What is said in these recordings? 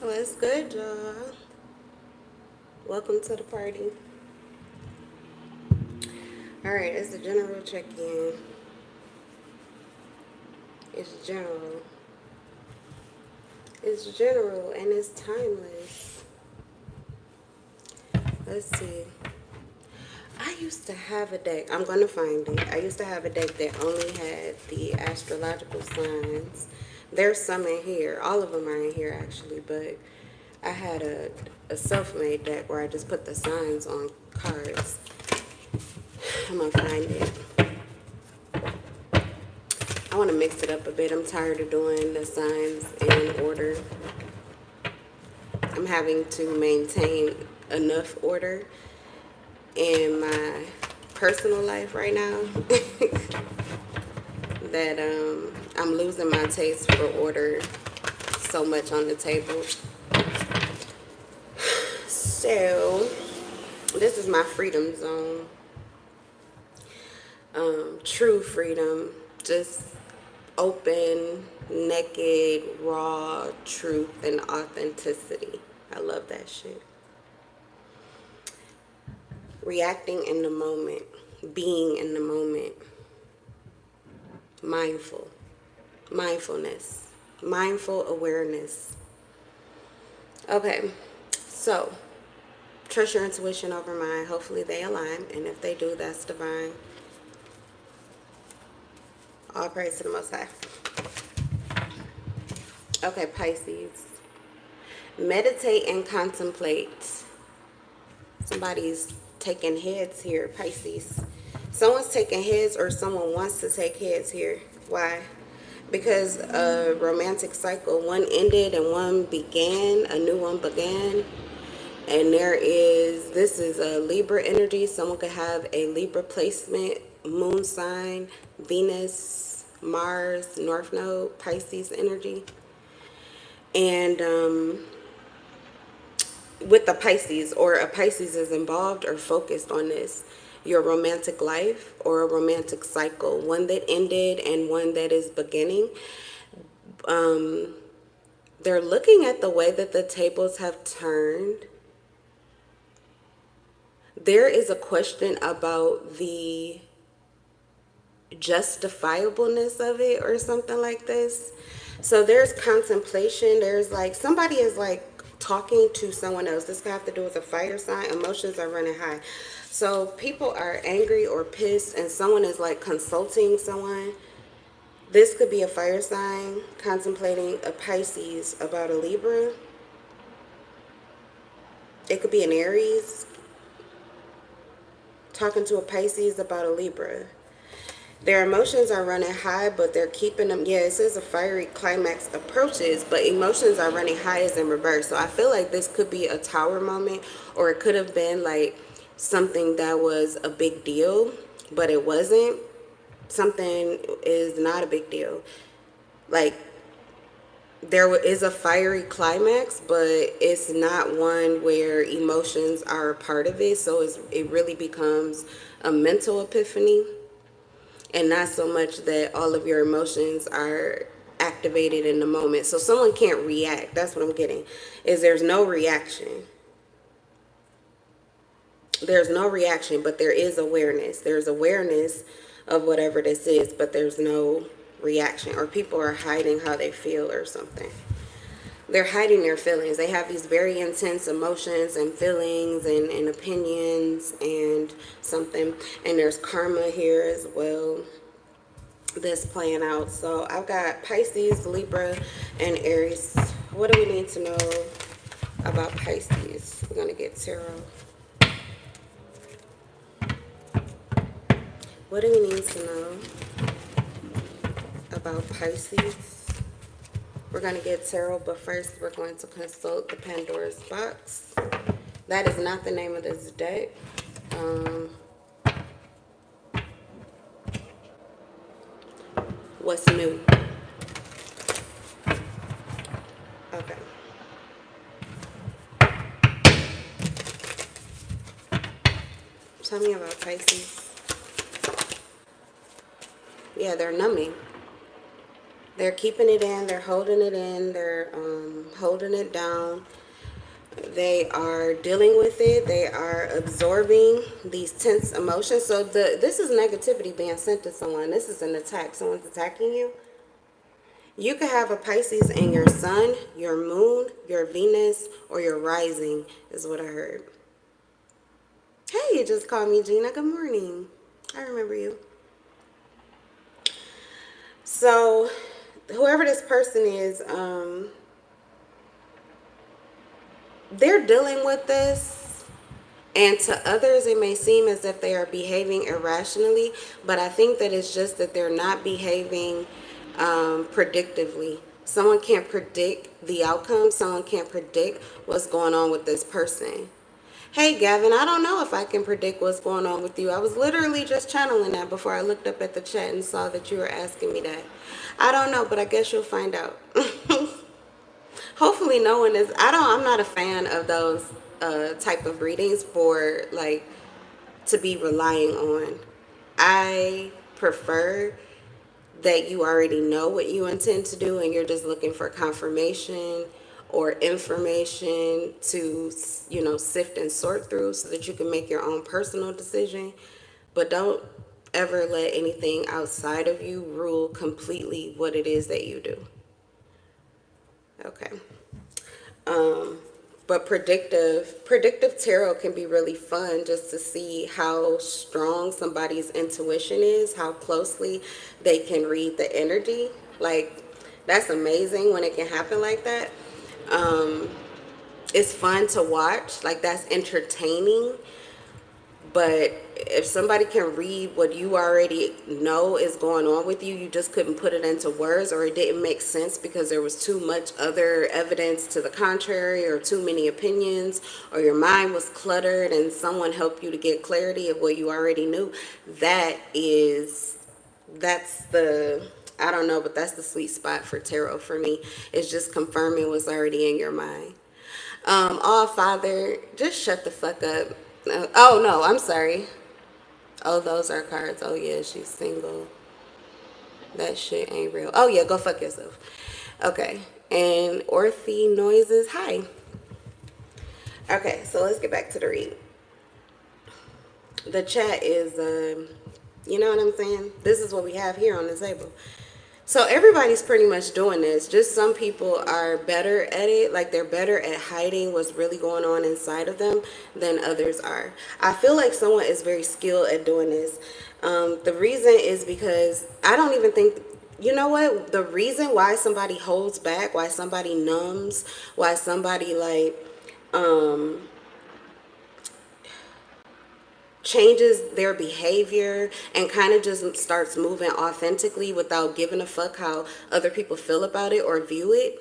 What's good, y'all? Welcome to the party. Alright, it's the general check-in. It's general. It's general and it's timeless. Let's see. I used to have a deck. I'm going to find it. I used to have a deck that only had the astrological signs. There's some in here. All of them are in here, actually, but I had a self-made deck where I just put the signs on cards. I'm going to find it. I want to mix it up a bit. I'm tired of doing the signs in order. I'm having to maintain enough order in my personal life right now that I'm losing my taste for order so much on the table. So this is my freedom zone. True freedom, just open, naked, raw truth and authenticity. I love that shit. Reacting in the moment, being in the moment, mindfulness, mindful awareness. Okay, so trust your intuition over mine. Hopefully they align, and if they do, that's divine. All praise to the Most High. Okay, Pisces. Meditate and contemplate. Somebody's taking heads here, Pisces. Someone's taking heads or someone wants to take heads here. Why? Because a romantic cycle, one ended and one began, a new one began. And this is a Libra energy. Someone could have a Libra placement, moon sign, Venus, Mars, North Node, Pisces energy. And with the Pisces, or a Pisces is involved or focused on this, your romantic life or a romantic cycle, one that ended and one that is beginning. They're looking at the way that the tables have turned. There is a question about the justifiableness of it or something like this. So there's contemplation. There's like somebody is like talking to someone else. This could have to do with a fire sign. Emotions are running high. So people are angry or pissed and someone is like consulting someone. This could be a fire sign contemplating a Pisces about a Libra. It could be an Aries talking to a Pisces about a Libra. Their emotions are running high, but they're keeping them. Yeah, it says a fiery climax approaches, but emotions are running high is in reverse. So I feel like this could be a tower moment, or it could have been like something that was a big deal, but it wasn't. Something is not a big deal. Like, there is a fiery climax, but it's not one where emotions are a part of it. So it really becomes a mental epiphany. And not so much that all of your emotions are activated in the moment. So someone can't react. That's what I'm getting. There's no reaction. There's no reaction, but there is awareness. There's awareness of whatever this is, but there's no reaction. Or people are hiding how they feel or something. They're hiding their feelings. They have these very intense emotions and feelings and opinions and something. And there's karma here as well that's playing out. So I've got Pisces, Libra, and Aries. What do we need to know about Pisces? We're going to get tarot. What do we need to know about Pisces? We're going to get tarot, but first we're going to consult the Pandora's box. That is not the name of this deck. What's new? Okay. Tell me about Pisces. Yeah, they're numbing. They're keeping it in. They're holding it in. They're holding it down. They are dealing with it. They are absorbing these tense emotions. So this is negativity being sent to someone. This is an attack. Someone's attacking you. You could have a Pisces in your sun, your moon, your Venus, or your rising, is what I heard. Hey, you just called me Gina. Good morning. I remember you. So, whoever this person is, they're dealing with this. And to others, it may seem as if they are behaving irrationally, but I think that it's just that they're not behaving predictively. Someone can't predict the outcome. Someone can't predict what's going on with this person. Hey, Gavin, I don't know if I can predict what's going on with you. I was literally just channeling that before I looked up at the chat and saw that you were asking me that. I don't know, but I guess you'll find out. Hopefully no one is. I'm not a fan of those type of readings for like to be relying on. I prefer that you already know what you intend to do and you're just looking for confirmation or information to, sift and sort through so that you can make your own personal decision. But don't ever let anything outside of you rule completely what it is that you do. Okay. But predictive tarot can be really fun just to see how strong somebody's intuition is, how closely they can read the energy. Like, that's amazing when it can happen like that. It's fun to watch. Like, that's entertaining. But if somebody can read what you already know is going on with you, you just couldn't put it into words, or it didn't make sense because there was too much other evidence to the contrary, or too many opinions, or your mind was cluttered and someone helped you to get clarity of what you already knew. That's the, I don't know, but that's the sweet spot for tarot for me. It's just confirming what's already in your mind. Oh, Father, just shut the fuck up. Oh, no, I'm sorry. Oh, those are cards. Oh, yeah, she's single. That shit ain't real. Oh, yeah, go fuck yourself. Okay. And Orthy Noises. Hi. Okay, so let's get back to the read. The chat is, you know what I'm saying? This is what we have here on the table. So everybody's pretty much doing this. Just some people are better at it. Like, they're better at hiding what's really going on inside of them than others are. I feel like someone is very skilled at doing this. The reason is because I don't even think, you know what? The reason why somebody holds back, why somebody numbs, why somebody like, changes their behavior and kind of just starts moving authentically without giving a fuck how other people feel about it or view it.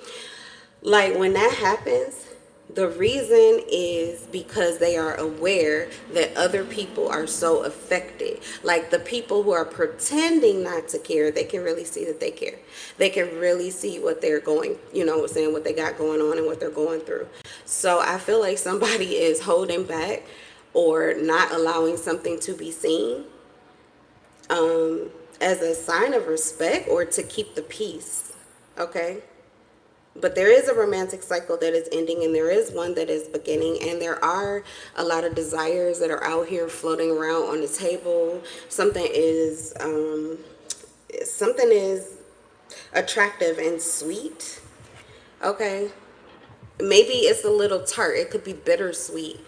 Like, when that happens, the reason is because they are aware that other people are so affected. Like, the people who are pretending not to care, they can really see that they care. They can really see what they're going, what they got going on and what they're going through. So I feel like somebody is holding back or not allowing something to be seen as a sign of respect or to keep the peace. Okay? But there is a romantic cycle that is ending, and there is one that is beginning, and there are a lot of desires that are out here floating around on the table. Something is attractive and sweet. Okay? Maybe it's a little tart. It could be bittersweet.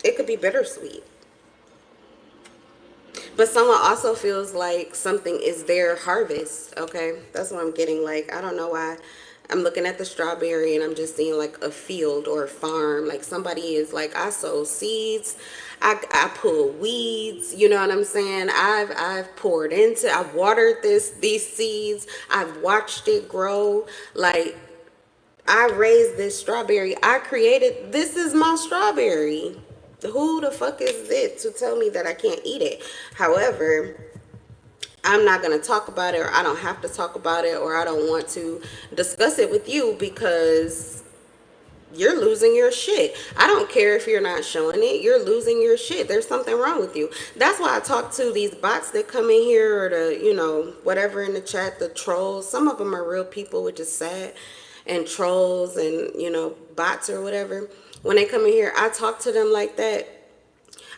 It could be bittersweet. But someone also feels like something is their harvest. Okay, that's what I'm getting. Like, I don't know why I'm looking at the strawberry and I'm just seeing like a field or a farm. Like, somebody is like, I sow seeds, I pull weeds, you know what I'm saying? I've poured into, I've watered these seeds, I've watched it grow. Like, I raised this strawberry. I created, this is my strawberry. Who the fuck is it to tell me that I can't eat it? However, I'm not going to talk about it, or I don't have to talk about it, or I don't want to discuss it with you because you're losing your shit. I don't care if you're not showing it. You're losing your shit. There's something wrong with you. That's why I talk to these bots that come in here, or the, whatever in the chat, the trolls. Some of them are real people, which is sad. And trolls and, bots or whatever. When they come in here, I talk to them like that.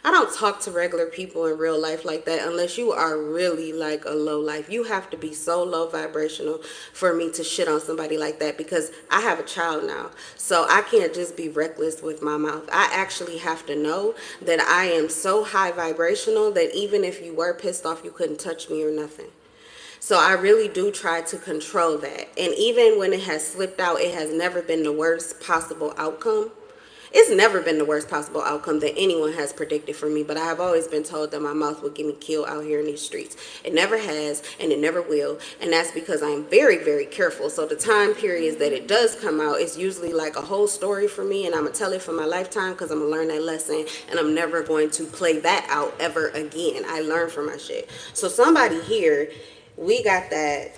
I don't talk to regular people in real life like that unless you are really like a low life. You have to be so low vibrational for me to shit on somebody like that, because I have a child now. So I can't just be reckless with my mouth. I actually have to know that I am so high vibrational that even if you were pissed off, you couldn't touch me or nothing. So I really do try to control that. And even when it has slipped out, it has never been the worst possible outcome. It's never been the worst possible outcome that anyone has predicted for me, but I have always been told that my mouth would get me killed out here in these streets. It never has, and it never will, and that's because I'm very, very careful. So the time periods that it does come out, it's usually like a whole story for me, and I'm going to tell it for my lifetime, because I'm going to learn that lesson, and I'm never going to play that out ever again. I learn from my shit. So somebody here, we got that.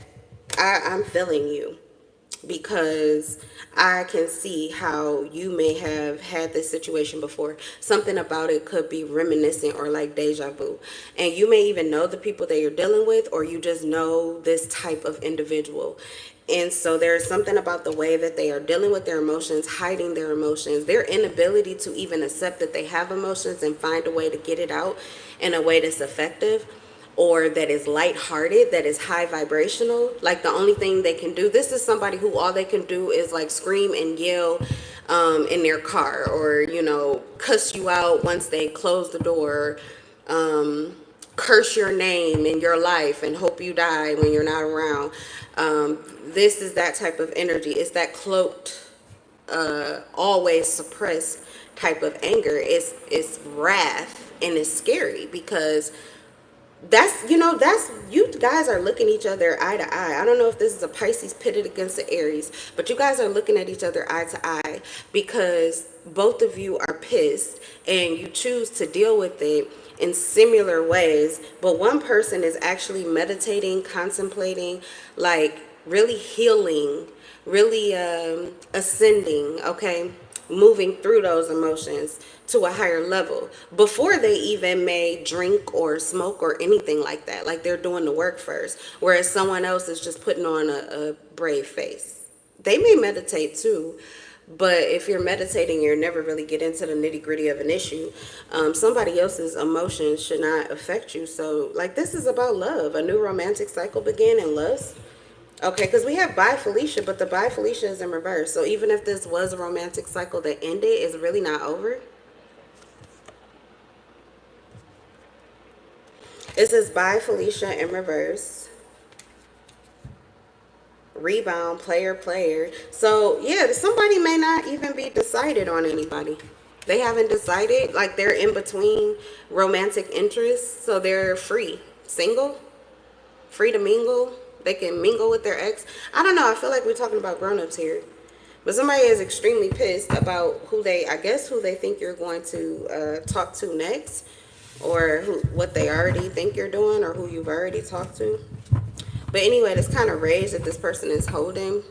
I'm feeling you, because I can see how you may have had this situation before. Something about it could be reminiscent or like deja vu. And you may even know the people that you're dealing with, or you just know this type of individual. And so there's something about the way that they are dealing with their emotions, hiding their emotions, their inability to even accept that they have emotions and find a way to get it out in a way that's effective, or that is lighthearted, that is high vibrational. Like the only thing they can do, this is somebody who all they can do is like scream and yell in their car, or, cuss you out once they close the door, curse your name in your life and hope you die when you're not around. This is that type of energy. It's that cloaked, always suppressed type of anger. It's wrath, and it's scary, because that's you guys are looking each other eye to eye. I don't know if this is a Pisces pitted against the Aries, but you guys are looking at each other eye to eye, because both of you are pissed and you choose to deal with it in similar ways. But one person is actually meditating, contemplating, like really healing, really ascending, okay, moving through those emotions to a higher level before they even may drink or smoke or anything like that. Like they're doing the work first, whereas someone else is just putting on a brave face. They may meditate too, but if you're meditating, you're never really get into the nitty gritty of an issue. Somebody else's emotions should not affect you. So like, this is about love. A new romantic cycle began in lust. Okay, because we have Bi Felicia, but the Bi Felicia is in reverse. So even if this was a romantic cycle that ended, it's really not over. It says Bi Felicia in reverse. Rebound, player. So yeah, somebody may not even be decided on anybody. They haven't decided. Like they're in between romantic interests, so they're free. Single, free to mingle. They can mingle with their ex. I don't know. I feel like we're talking about grown-ups here. But somebody is extremely pissed about who they think you're going to talk to next, or what they already think you're doing, or who you've already talked to. But anyway, this kind of rage that this person is holding,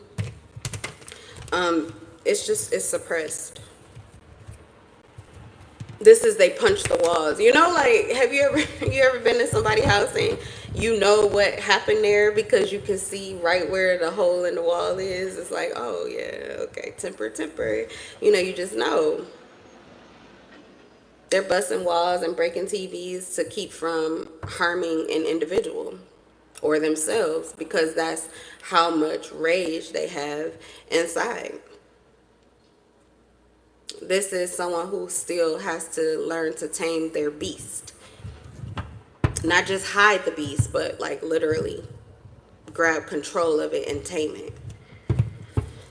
it's suppressed. This is, they punch the walls. Like, have you ever been to somebody's house and you know what happened there because you can see right where the hole in the wall is? It's like, oh yeah, okay, temper. You just know. They're busting walls and breaking TVs to keep from harming an individual or themselves, because that's how much rage they have inside. This is someone who still has to learn to tame their beast. Not just hide the beast, but like literally grab control of it and tame it.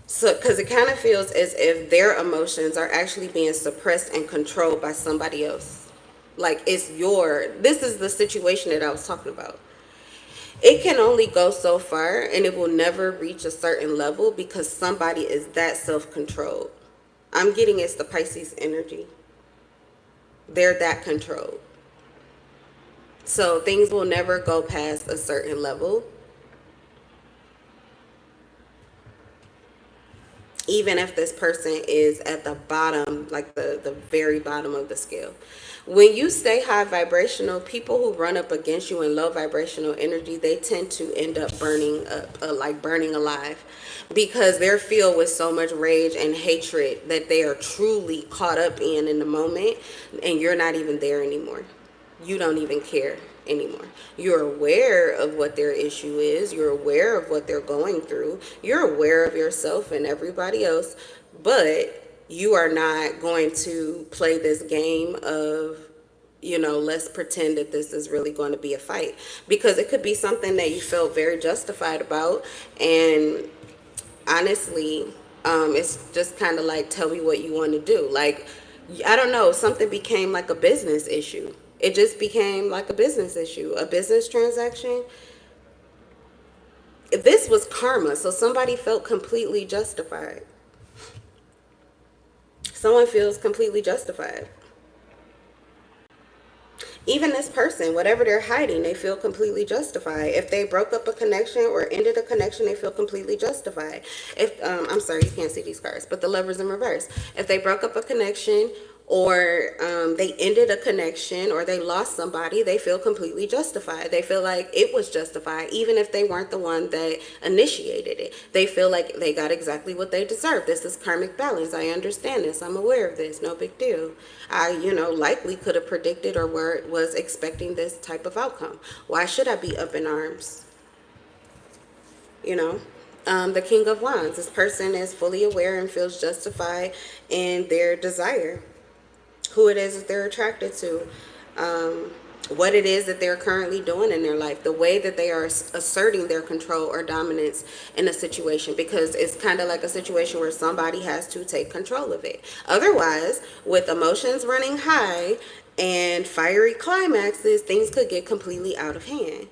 So, because it kind of feels as if their emotions are actually being suppressed and controlled by somebody else. Like this is the situation that I was talking about. It can only go so far, and it will never reach a certain level because somebody is that self-controlled. I'm getting it's the Pisces energy. They're that controlled. So things will never go past a certain level. even if this person is at the bottom, like the very bottom of the scale. When you stay high vibrational, people who run up against you in low vibrational energy, they tend to end up burning up, like burning alive, because they're filled with so much rage and hatred that they are truly caught up in the moment, and you're not even there anymore. You don't even care anymore. You're aware of what their issue is. You're aware of what they're going through. You're aware of yourself and everybody else, but you are not going to play this game of, let's pretend that this is really going to be a fight, because it could be something that you felt very justified about. And honestly, it's just kind of like, tell me what you want to do. Like, I don't know, something became like a business issue. It just became like a business issue, a business transaction. This was karma, so somebody felt completely justified. Someone feels completely justified. Even this person, whatever they're hiding, they feel completely justified. If they broke up a connection or ended a connection, they feel completely justified. If I'm sorry, you can't see these cards, but the Lovers in reverse. If they broke up a connection, or they ended a connection, or they lost somebody, they feel completely justified. They feel like it was justified, even if they weren't the one that initiated it. They feel like they got exactly what they deserve. This is karmic balance. I understand this. I'm aware of this. No big deal. I, likely could have predicted or was expecting this type of outcome. Why should I be up in arms? The King of Wands. This person is fully aware and feels justified in their desire, who it is that they're attracted to, what it is that they're currently doing in their life, the way that they are asserting their control or dominance in a situation, because it's kind of like a situation where somebody has to take control of it. Otherwise, with emotions running high and fiery climaxes, things could get completely out of hand.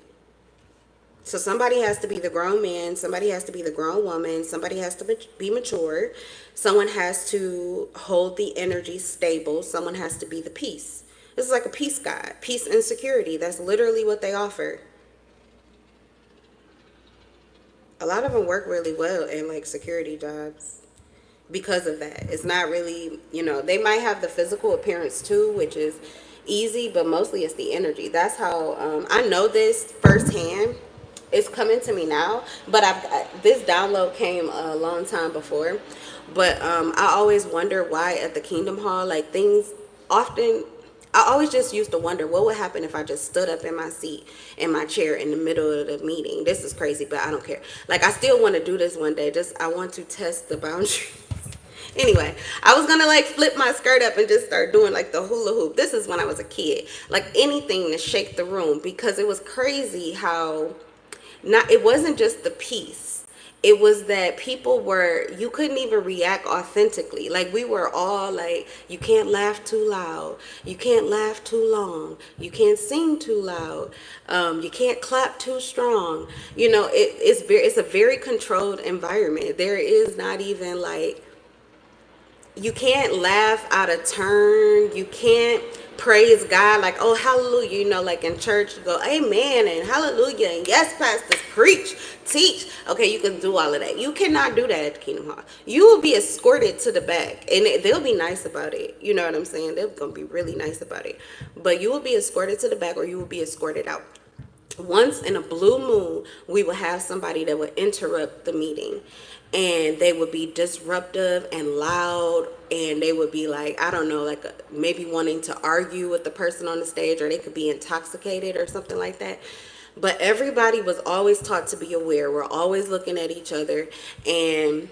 So somebody has to be the grown man, somebody has to be the grown woman, somebody has to be mature, someone has to hold the energy stable, someone has to be the peace. This is like a peace god, peace and security. That's literally what they offer. A lot of them work really well in like security jobs because of that. It's not really, they might have the physical appearance too, which is easy, but mostly it's the energy. That's how I know this firsthand. It's coming to me now, but this download came a long time before. But I always wonder why at the Kingdom Hall, like things often, I always just used to wonder what would happen if I just stood up in my seat, in my chair in the middle of the meeting. This is crazy, but I don't care. Like, I still want to do this one day. I want to test the boundaries. Anyway, I was gonna like flip my skirt up and just start doing like the hula hoop. This is when I was a kid. Like anything to shake the room, because it was crazy how it wasn't just the piece. It was that you couldn't even react authentically. Like we were all like, you can't laugh too loud. You can't laugh too long. You can't sing too loud. You can't clap too strong. It's a very controlled environment. There is not even like, you can't laugh out of turn. You can't praise God like, oh, hallelujah. Like in church, you go, amen, and hallelujah, and yes, pastors, preach, teach. Okay, you can do all of that. You cannot do that at the Kingdom Hall. You will be escorted to the back, and they'll be nice about it. You know what I'm saying? They're going to be really nice about it. But you will be escorted to the back, or you will be escorted out. Once in a blue moon, we will have somebody that would interrupt the meeting, and they would be disruptive and loud, and they would be like, I don't know, like maybe wanting to argue with the person on the stage, or they could be intoxicated or something like that. But everybody was always taught to be aware. We're always looking at each other, and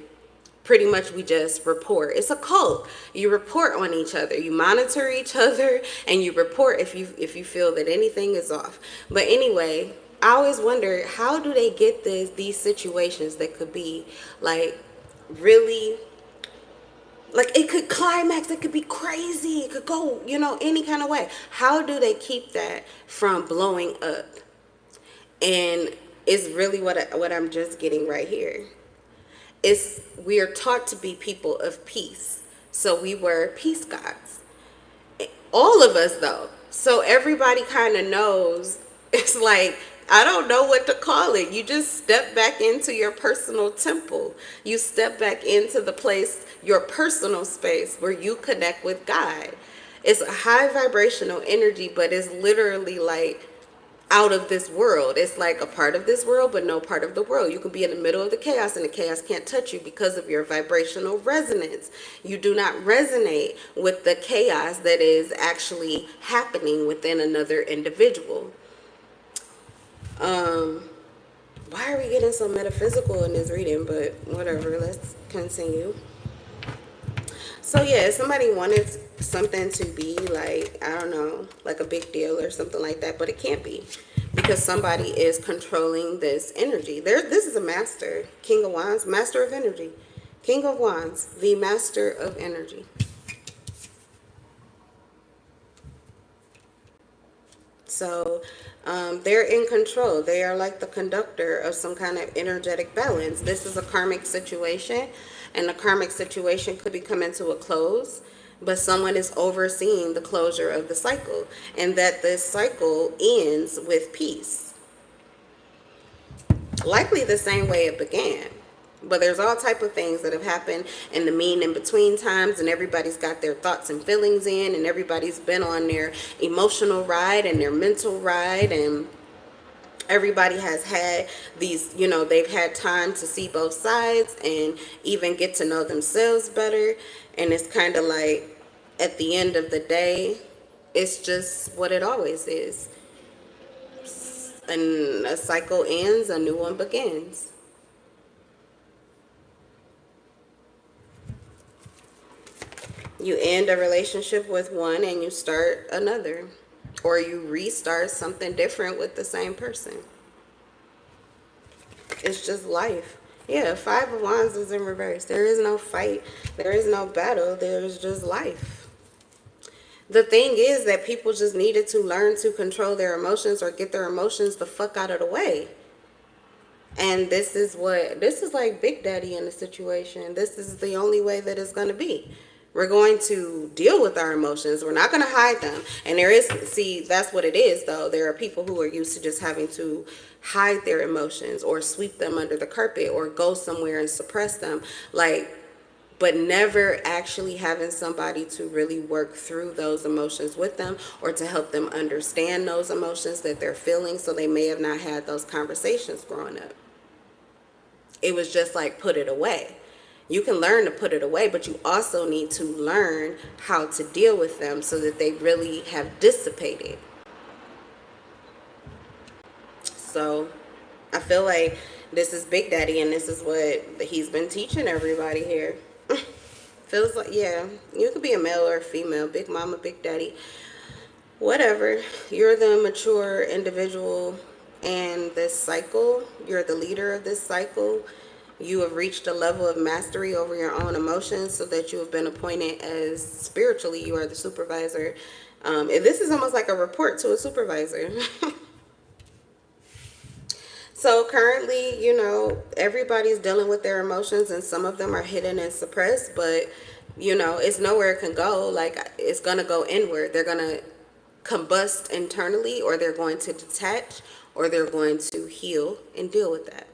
pretty much we just report. It's a cult. You report on each other, you monitor each other, and you report if you feel that anything is off. But anyway, I always wonder, how do they get these situations that could be like really, like it could climax, it could be crazy, it could go, any kind of way. How do they keep that from blowing up? And it's really what I'm just getting right here. We are taught to be people of peace. So we were peace gods. All of us though. So everybody kind of knows, it's like, I don't know what to call it. You just step back into your personal temple. You step back into the place, your personal space where you connect with God. It's a high vibrational energy, but it's literally like out of this world. It's like a part of this world, but no part of the world. You can be in the middle of the chaos and the chaos can't touch you because of your vibrational resonance. You do not resonate with the chaos that is actually happening within another individual. Why are we getting so metaphysical in this reading? But whatever, let's continue. So yeah, if somebody wanted something to be like, I don't know, like a big deal or something like that, but it can't be because somebody is controlling this energy. This is a master, King of Wands, master of energy, King of Wands, the master of energy. So they're in control. They are like the conductor of some kind of energetic balance. This is a karmic situation, and the karmic situation could be coming to a close, but someone is overseeing the closure of the cycle, and that this cycle ends with peace. Likely the same way it began. But there's all type of things that have happened in the mean in between times, and everybody's got their thoughts and feelings in, and everybody's been on their emotional ride and their mental ride, and everybody has had these, they've had time to see both sides and even get to know themselves better. And it's kind of like at the end of the day, it's just what it always is. And a cycle ends, a new one begins. You end a relationship with one and you start another. Or you restart something different with the same person. It's just life. Yeah, Five of Wands is in reverse. There is no fight. There is no battle. There's just life. The thing is that people just needed to learn to control their emotions or get their emotions the fuck out of the way. And this is like Big Daddy in the situation. This is the only way that it's going to be. We're going to deal with our emotions. We're not going to hide them. And that's what it is, though. There are people who are used to just having to hide their emotions or sweep them under the carpet or go somewhere and suppress them. But never actually having somebody to really work through those emotions with them or to help them understand those emotions that they're feeling, so they may have not had those conversations growing up. It was just like, put it away. You can learn to put it away, but you also need to learn how to deal with them so that they really have dissipated. So I feel like this is Big Daddy, and this is what he's been teaching everybody here. Feels like, yeah, you could be a male or a female, Big Mama, Big Daddy, whatever. You're the mature individual in this cycle. You're the leader of this cycle. You have reached a level of mastery over your own emotions so that you have been appointed as, spiritually, you are the supervisor. This is almost like a report to a supervisor. So currently, everybody's dealing with their emotions, and some of them are hidden and suppressed, but, it's nowhere it can go. Like, it's going to go inward. They're going to combust internally, or they're going to detach, or they're going to heal and deal with that.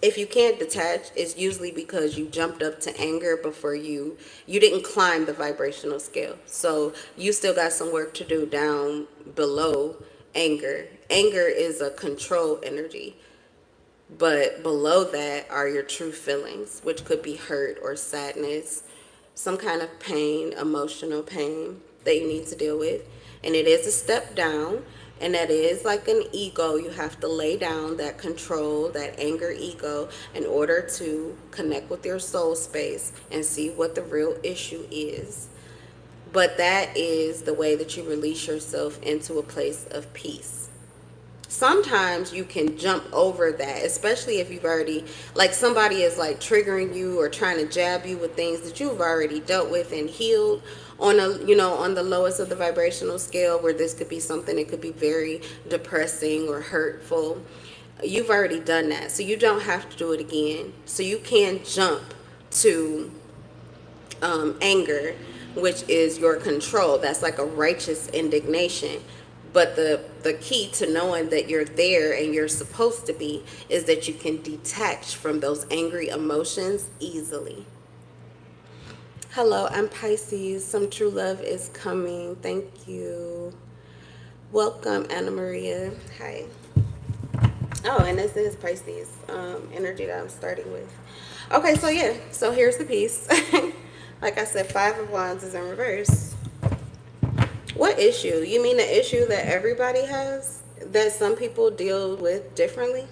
If you can't detach, it's usually because you jumped up to anger before you didn't climb the vibrational scale. So you still got some work to do down below anger. Anger is a control energy. But below that are your true feelings, which could be hurt or sadness, some kind of pain, emotional pain that you need to deal with. And it is a step down. And that is like an ego. You have to lay down that control, that anger ego, in order to connect with your soul space and see what the real issue is. But that is the way that you release yourself into a place of peace. Sometimes you can jump over that, especially if you've already, like, somebody is like triggering you or trying to jab you with things that you've already dealt with and healed on on the lowest of the vibrational scale, where this could be something that could be very depressing or hurtful. You've already done that, so you don't have to do it again. So you can jump to anger which is your control. That's like a righteous indignation. But the key to knowing that you're there and you're supposed to be is that you can detach from those angry emotions easily. Hello, I'm Pisces. Some true love is coming. Thank you. Welcome, Anna Maria. Hi. Oh, and this is Pisces energy that I'm starting with. Okay, so yeah. So here's the piece. Like I said, Five of Wands is in reverse. What issue? You mean the issue that everybody has? That some people deal with differently?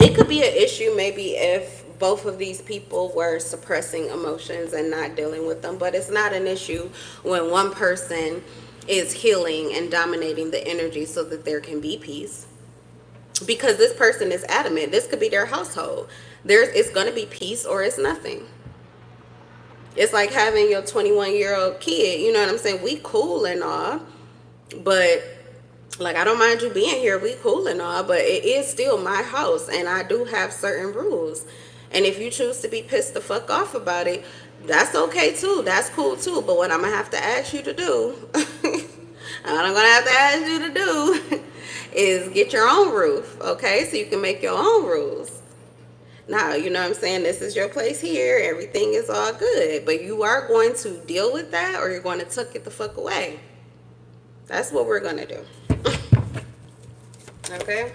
It could be an issue maybe if both of these people were suppressing emotions and not dealing with them, but it's not an issue when one person is healing and dominating the energy so that there can be peace. Because this person is adamant. This could be their household. It's going to be peace or it's nothing. It's like having your 21-year-old kid. You know what I'm saying? We cool and all, but like, I don't mind you being here. We cool and all, but it is still my house, and I do have certain rules. And if you choose to be pissed the fuck off about it, that's okay too. That's cool too. But what I'm gonna have to ask you to do, what I'm gonna have to ask you to do, is get your own roof, okay? So you can make your own rules. Now, you know what I'm saying? This is your place here. Everything is all good. But you are going to deal with that, or you're going to tuck it the fuck away. That's what we're going to do. Okay?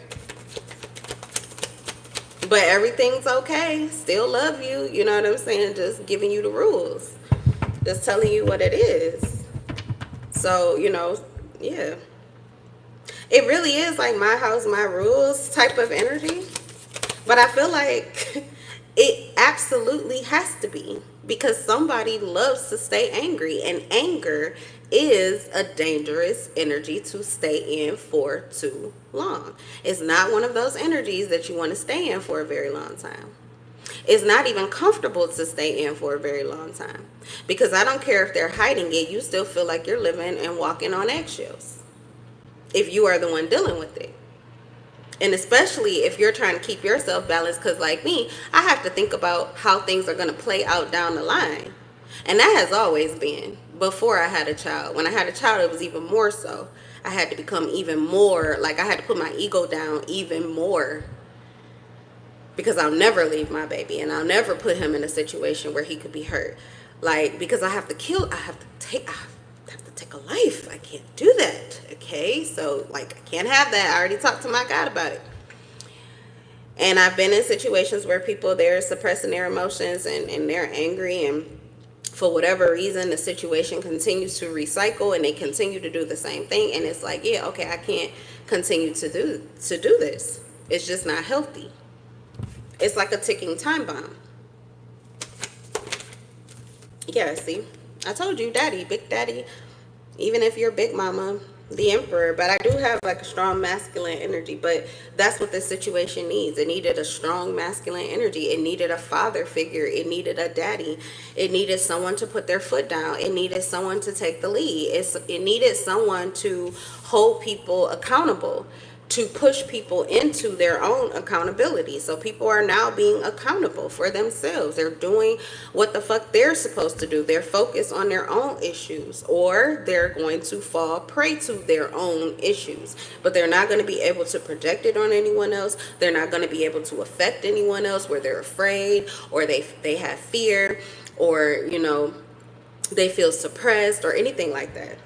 But everything's okay. Still love you. You know what I'm saying? Just giving you the rules. Just telling you what it is. So, you know, yeah. It really is like my house, my rules type of energy. But I feel like it absolutely has to be, because somebody loves to stay angry, and anger is a dangerous energy to stay in for too long. It's not one of those energies that you want to stay in for a very long time. It's not even comfortable to stay in for a very long time, because I don't care if they're hiding it, you still feel like you're living and walking on eggshells if you are the one dealing with it. And especially if you're trying to keep yourself balanced, because like me, I have to think about how things are going to play out down the line. And that has always been before I had a child. When I had a child, it was even more so. I had to become even more, like I had to put my ego down even more, because I'll never leave my baby, and I'll never put him in a situation where he could be hurt. Like, because I have to take a life. I can't do that. Okay, so like, I can't have that. I already talked to my God about it. And I've been in situations where people, they're suppressing their emotions and they're angry, and for whatever reason the situation continues to recycle and they continue to do the same thing. And it's like, yeah, okay, I can't continue to do this. It's just not healthy. It's like a ticking time bomb. Yeah, see, I told you, daddy, big daddy, even if you're big mama, the emperor. But I do have like a strong masculine energy, but that's what this situation needs. It needed a strong masculine energy. It needed a father figure. It needed a daddy. It needed someone to put their foot down. It needed someone to take the lead. It needed someone to hold people accountable, to push people into their own accountability. So people are now being accountable for themselves. They're doing what the fuck they're supposed to do. They're focused on their own issues, or they're going to fall prey to their own issues. But they're not going to be able to project it on anyone else. They're not going to be able to affect anyone else where they're afraid, or they have fear, or, you know, they feel suppressed or anything like that.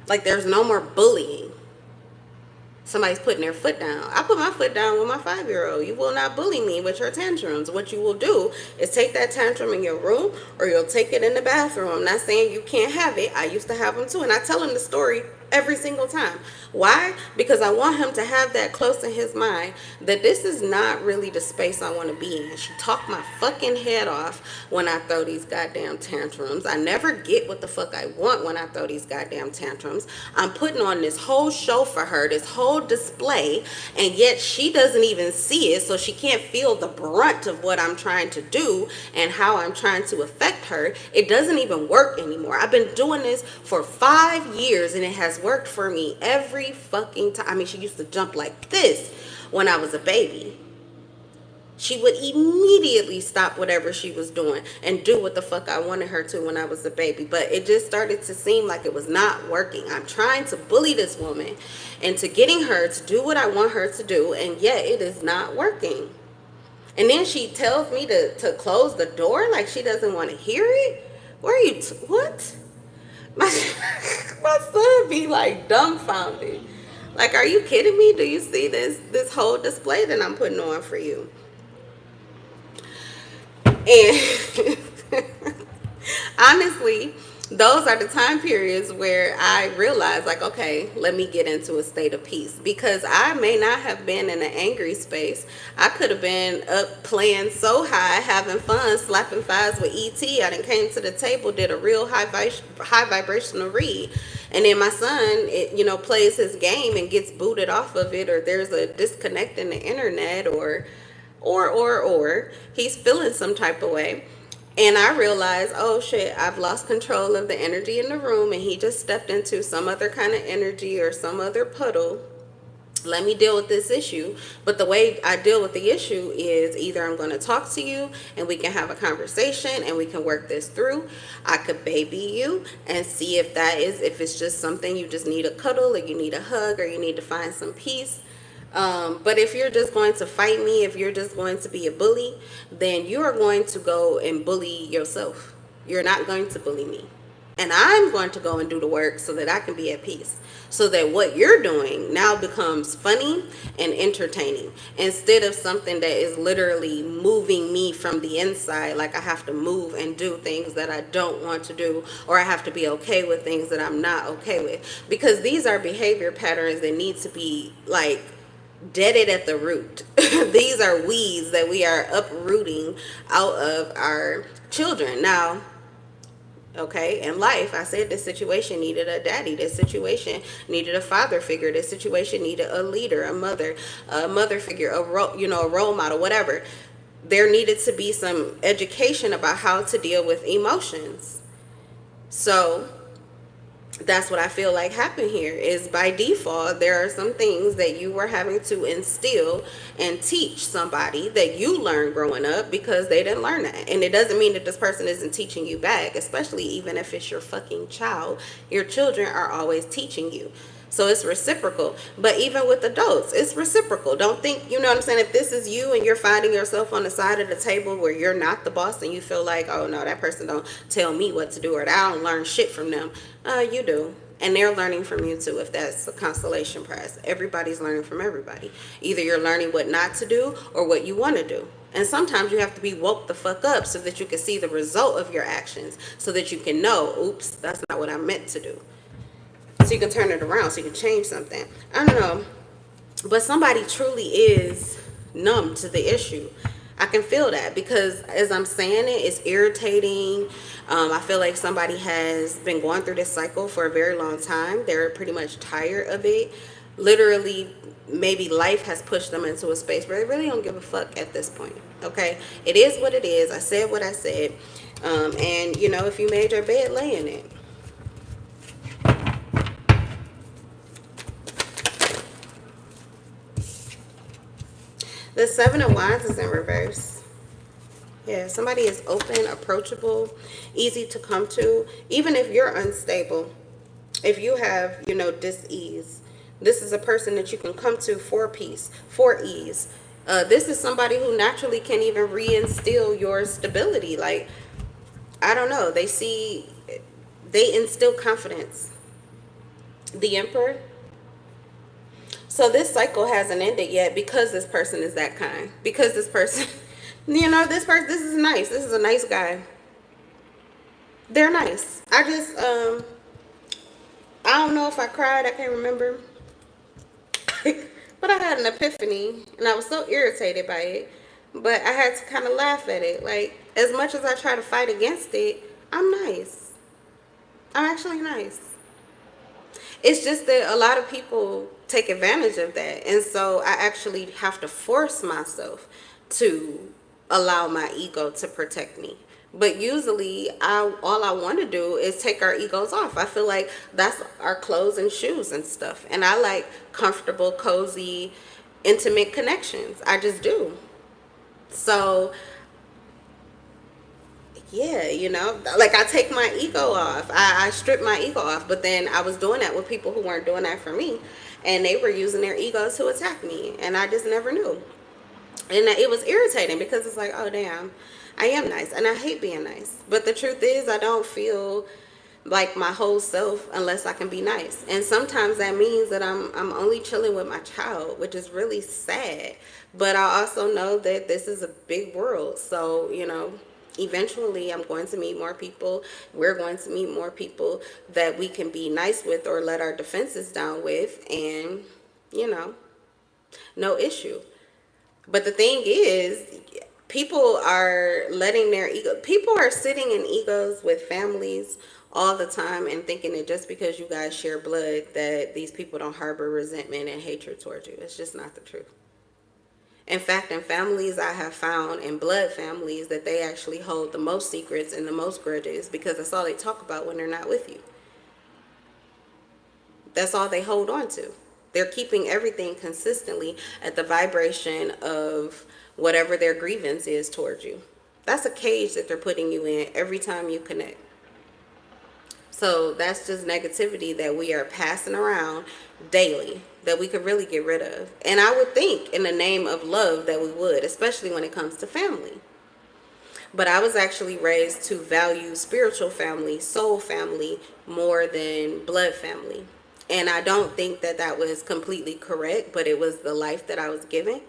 Like, there's no more bullying. Somebody's putting their foot down. I put my foot down with my 5-year-old. You will not bully me with your tantrums. What you will do is take that tantrum in your room, or you'll take it in the bathroom. I'm not saying you can't have it. I used to have them too. And I tell him the story every single time. Why? Because I want him to have that close in his mind that this is not really the space I want to be in. She talked my fucking head off when I throw these goddamn tantrums. I never get what the fuck I want when I throw these goddamn tantrums. I'm putting on this whole show for her, this whole display, and yet she doesn't even see it, so she can't feel the brunt of what I'm trying to do and how I'm trying to affect her. It doesn't even work anymore. I've been doing this for 5 years and it has worked for me every fucking time. I mean, she used to jump like this when I was a baby. She would immediately stop whatever she was doing and do what the fuck I wanted her to when I was a baby. But it just started to seem like it was not working. I'm trying to bully this woman into getting her to do what I want her to do, and yet it is not working. And then she tells me to close the door like she doesn't want to hear it. Where are you? What? My son be like dumbfounded. Like, are you kidding me? Do you see this whole display that I'm putting on for you? And honestly, those are the time periods where I realize, like, okay, let me get into a state of peace. Because I may not have been in an angry space. I could have been up playing so high, having fun, slapping fives with E.T. I done came to the table, did a real high vibrational read. And then my son, plays his game and gets booted off of it, or there's a disconnect in the internet, or he's feeling some type of way. And I realized, oh shit, I've lost control of the energy in the room, and he just stepped into some other kind of energy or some other puddle. Let me deal with this issue. But the way I deal with the issue is either I'm going to talk to you and we can have a conversation and we can work this through. I could baby you and see if it's just something you just need a cuddle, or you need a hug, or you need to find some peace. But if you're just going to fight me, if you're just going to be a bully, then you are going to go and bully yourself. You're not going to bully me. And I'm going to go and do the work so that I can be at peace. So that what you're doing now becomes funny and entertaining, instead of something that is literally moving me from the inside. Like I have to move and do things that I don't want to do, or I have to be okay with things that I'm not okay with. Because these are behavior patterns that need to be like deaded at the root. These are weeds that we are uprooting out of our children. Now, okay, in life, I said this situation needed a daddy. This situation needed a father figure. This situation needed a leader, a mother figure, a role model, whatever. There needed to be some education about how to deal with emotions. So that's what I feel like happened here. Is by default, there are some things that you were having to instill and teach somebody that you learned growing up, because they didn't learn that. And it doesn't mean that this person isn't teaching you back, especially even if it's your fucking child. Your children are always teaching you. So it's reciprocal. But even with adults, it's reciprocal. Don't think, you know what I'm saying? If this is you and you're finding yourself on the side of the table where you're not the boss, and you feel like, oh no, that person don't tell me what to do, or I don't learn shit from them. You do. And they're learning from you too, if that's a constellation prize. Everybody's learning from everybody. Either you're learning what not to do or what you want to do. And sometimes you have to be woke the fuck up so that you can see the result of your actions, so that you can know, oops, that's not what I meant to do. So you can turn it around, so you can change something. I don't know. But somebody truly is numb to the issue. I can feel that, because as I'm saying it, it's irritating. I feel like somebody has been going through this cycle for a very long time. They're pretty much tired of it. Literally, maybe life has pushed them into a space where they really don't give a fuck at this point. Okay? It is what it is. I said what I said. And, if you made your bed, lay in it. The Seven of Wands is in reverse. Yeah, somebody is open, approachable, easy to come to. Even if you're unstable, if you have, dis-ease, this is a person that you can come to for peace, for ease. This is somebody who naturally can even reinstill your stability. Like, I don't know, they instill confidence. The Emperor. So this cycle hasn't ended yet, because this person is that kind. Because this person, this is nice. This is a nice guy. They're nice. I don't know if I cried. I can't remember. But I had an epiphany, and I was so irritated by it. But I had to kind of laugh at it. Like, as much as I try to fight against it, I'm nice. I'm actually nice. It's just that a lot of people take advantage of that. And so I actually have to force myself to allow my ego to protect me. But usually all I want to do is take our egos off. I feel like that's our clothes and shoes and stuff. And I like comfortable, cozy, intimate connections. I just do. So yeah, you know, like I take my ego off. I strip my ego off. But then I was doing that with people who weren't doing that for me. And they were using their ego to attack me. And I just never knew. And it was irritating because it's like, oh, damn, I am nice. And I hate being nice. But the truth is, I don't feel like my whole self unless I can be nice. And sometimes that means that I'm only chilling with my child, which is really sad. But I also know that this is a big world. So, you know, eventually I'm going to meet more people. We're going to meet more people that we can be nice with or let our defenses down with. And, you know, no issue. But the thing is, people are letting their ego, people are sitting in egos with families all the time and thinking that just because you guys share blood that these people don't harbor resentment and hatred towards you. It's just not the truth. In fact, in families I have found, in blood families, that they actually hold the most secrets and the most grudges because that's all they talk about when they're not with you. That's all they hold on to. They're keeping everything consistently at the vibration of whatever their grievance is towards you. That's a cage that they're putting you in every time you connect. So that's just negativity that we are passing around daily that we could really get rid of. And I would think in the name of love that we would, especially when it comes to family. But I was actually raised to value spiritual family, soul family, more than blood family. And I don't think that that was completely correct, but it was the life that I was given.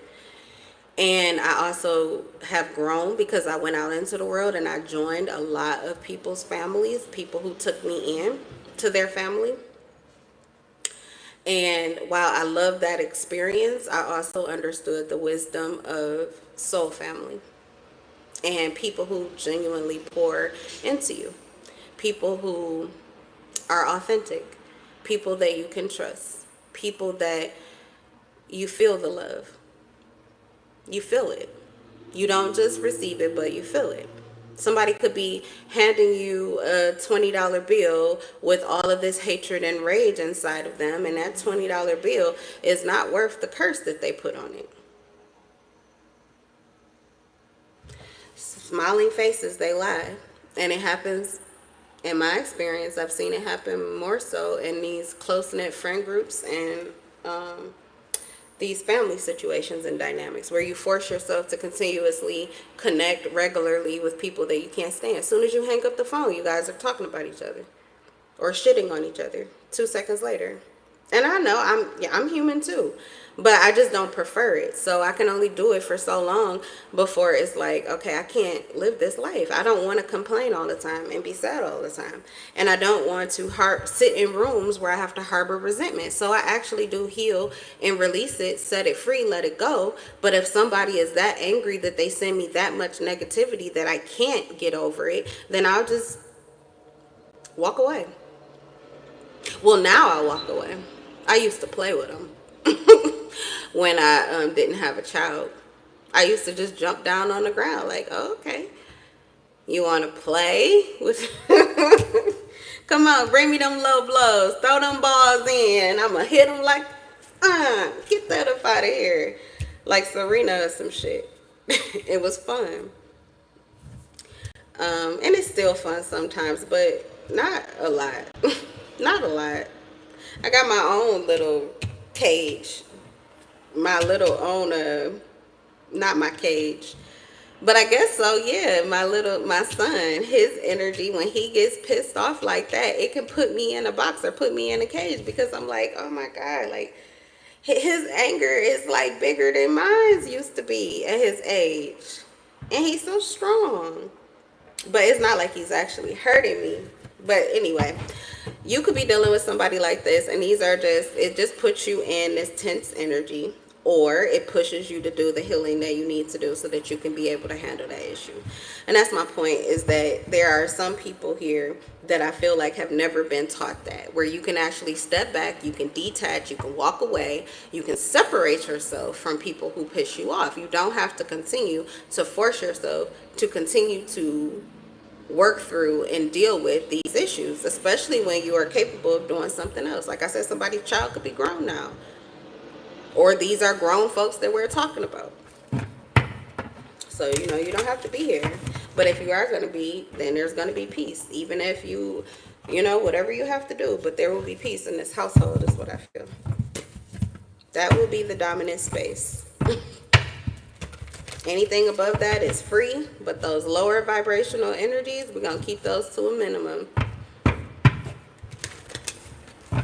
And I also have grown because I went out into the world and I joined a lot of people's families, people who took me in to their family. And while I loved that experience, I also understood the wisdom of soul family and people who genuinely pour into you, people who are authentic, people that you can trust, people that you feel the love. You feel it. You don't just receive it, but you feel it. Somebody could be handing you a $20 bill with all of this hatred and rage inside of them, and that $20 bill is not worth the curse that they put on it. Smiling faces, they lie. And it happens, in my experience, I've seen it happen more so in these close-knit friend groups and these family situations and dynamics where you force yourself to continuously connect regularly with people that you can't stand. As soon as you hang up the phone, you guys are talking about each other or shitting on each other 2 seconds later. And I know I'm human too, but I just don't prefer it. So I can only do it for so long before it's like, okay, I can't live this life. I don't want to complain all the time and be sad all the time. And I don't want to sit in rooms where I have to harbor resentment. So I actually do heal and release it, set it free, let it go. But if somebody is that angry that they send me that much negativity that I can't get over it, then I'll just walk away. Well, now I walk away. I used to play with them when I didn't have a child. I used to just jump down on the ground like, oh, okay, you want to play with come on, bring me them low blows, throw them balls in, I'm gonna hit them like get that up out of here, like Serena or some shit. It was fun, and it's still fun sometimes, but not a lot. Not a lot. I got my own little cage. My little own, not my cage. But I guess so, yeah. My son, his energy, when he gets pissed off like that, it can put me in a box or put me in a cage because I'm like, oh my God, like his anger is like bigger than mine used to be at his age. And he's so strong. But it's not like he's actually hurting me. But anyway, you could be dealing with somebody like this, and these are just, it just puts you in this tense energy, or it pushes you to do the healing that you need to do so that you can be able to handle that issue. And that's my point, is that there are some people here that I feel like have never been taught that, where you can actually step back, you can detach, you can walk away, you can separate yourself from people who piss you off. You don't have to continue to force yourself to continue to work through and deal with these issues, especially when you are capable of doing something else. Like I said, somebody's child could be grown now, or these are grown folks that we're talking about. So, you know, you don't have to be here. But if you are going to be, then there's going to be peace. Even if you know, whatever you have to do, but there will be peace in this household is what I feel. That will be the dominant space. Anything above that is free, but those lower vibrational energies, we're going to keep those to a minimum.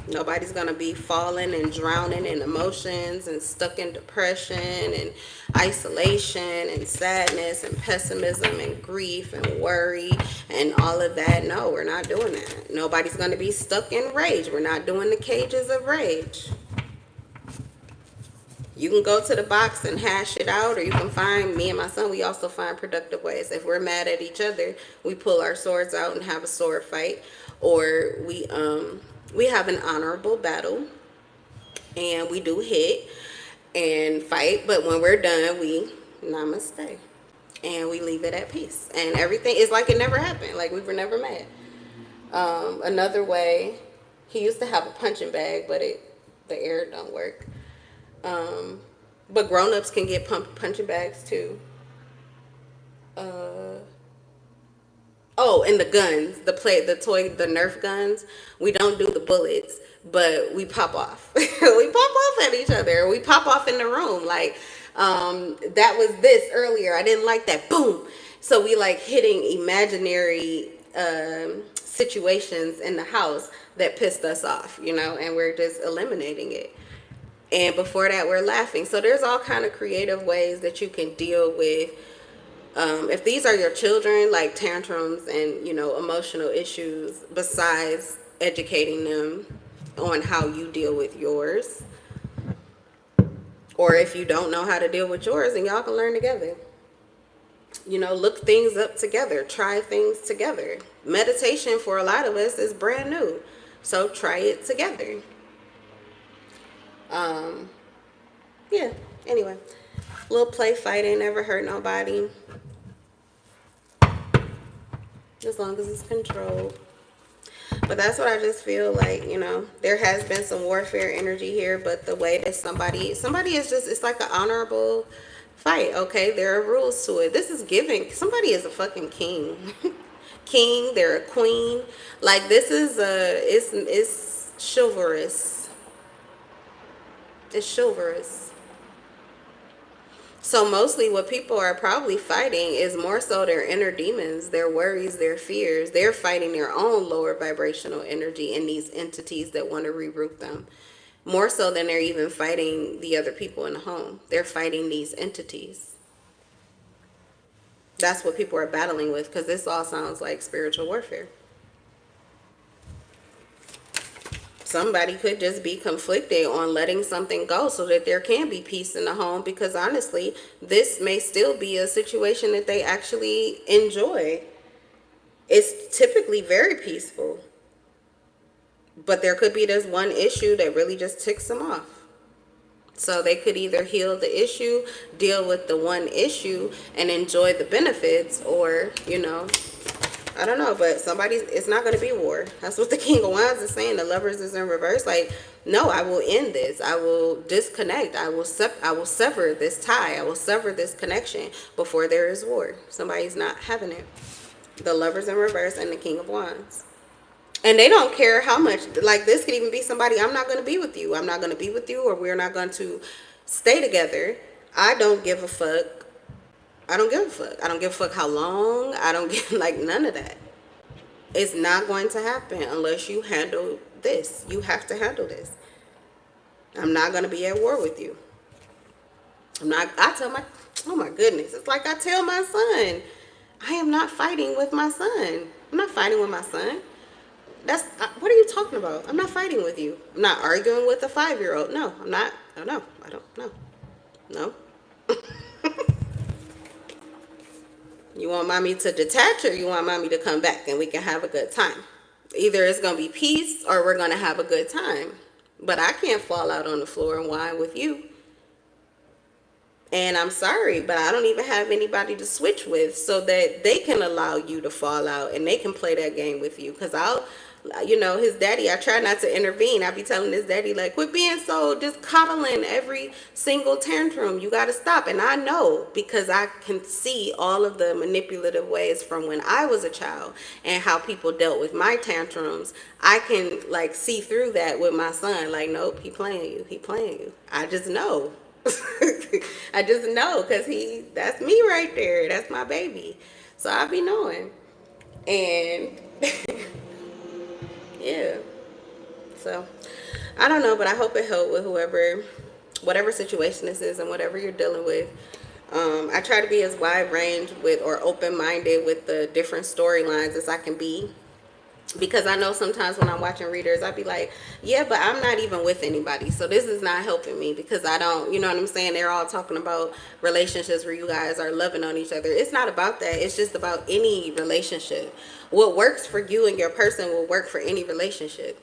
Nobody's going to be falling and drowning in emotions and stuck in depression and isolation and sadness and pessimism and grief and worry and all of that. No, we're not doing that. Nobody's going to be stuck in rage. We're not doing the cages of rage. You can go to the box and hash it out, or you can find, me and my son, we also find productive ways. If we're mad at each other, we pull our swords out and have a sword fight, or we have an honorable battle and we do hit and fight, but when we're done, we namaste and we leave it at peace, and everything is like it never happened, like we were never mad. Another way, he used to have a punching bag, but the air don't work. But grown-ups can get punching bags too. Oh, and the guns, the Nerf guns. We don't do the bullets, but we pop off. We pop off at each other. We pop off in the room. Like, that was this earlier. I didn't like that. Boom. So we like hitting imaginary situations in the house that pissed us off, you know, and we're just eliminating it. And before that, we're laughing. So there's all kind of creative ways that you can deal with. If these are your children, like tantrums and, you know, emotional issues, besides educating them on how you deal with yours. Or if you don't know how to deal with yours, and y'all can learn together. You know, look things up together. Try things together. Meditation for a lot of us is brand new. So try it together. Yeah, anyway, little play fighting never hurt nobody, as long as it's controlled. But that's what I just feel like, you know, there has been some warfare energy here, but the way that somebody is just, it's like an honorable fight. Okay, there are rules to it. This is giving, somebody is a fucking king. King, they're a queen. Like, this is it's chivalrous. It's chivalrous. So mostly what people are probably fighting is more so their inner demons, their worries, their fears. They're fighting their own lower vibrational energy in these entities that want to reroute them. More so than they're even fighting the other people in the home. They're fighting these entities. That's what people are battling with, because this all sounds like spiritual warfare. Somebody could just be conflicted on letting something go so that there can be peace in the home, because honestly, this may still be a situation that they actually enjoy. It's typically very peaceful. But there could be this one issue that really just ticks them off. So they could either heal the issue, deal with the one issue, and enjoy the benefits, or, you know, I don't know, but it's not going to be war. That's what the King of Wands is saying. The Lovers is in reverse. Like, no, I will end this. I will disconnect. I will sever this tie. I will sever this connection before there is war. Somebody's not having it. The Lovers in reverse and the King of Wands. And they don't care how much, like, this could even be somebody, I'm not going to be with you. I'm not going to be with you, or we're not going to stay together. I don't give a fuck. I don't give a fuck. I don't give a fuck how long. I don't give, like, none of that. It's not going to happen unless you handle this. You have to handle this. I'm not going to be at war with you. Oh my goodness. It's like I tell my son, I am not fighting with my son. I'm not fighting with my son. What are you talking about? I'm not fighting with you. I'm not arguing with a 5-year-old. No, I'm not. I don't know. No. You want mommy to detach, or you want mommy to come back and we can have a good time? Either it's going to be peace or we're going to have a good time. But I can't fall out on the floor and whine with you. And I'm sorry, but I don't even have anybody to switch with so that they can allow you to fall out and they can play that game with you. Because You know, his daddy, I try not to intervene. I be telling his daddy, like, quit being so just coddling every single tantrum. You got to stop. And I know, because I can see all of the manipulative ways from when I was a child and how people dealt with my tantrums. I can, like, see through that with my son. Like, nope, he playing you. He playing you. I just know. I just know, because that's me right there. That's my baby. So I be knowing. And yeah. So I don't know, but I hope it helped with whatever situation this is and whatever you're dealing with. I try to be as wide range with, or open-minded with, the different storylines as I can be. Because I know sometimes when I'm watching readers, I'd be like, yeah, but I'm not even with anybody. So this is not helping me, because I don't, you know what I'm saying? They're all talking about relationships where you guys are loving on each other. It's not about that. It's just about any relationship. What works for you and your person will work for any relationship.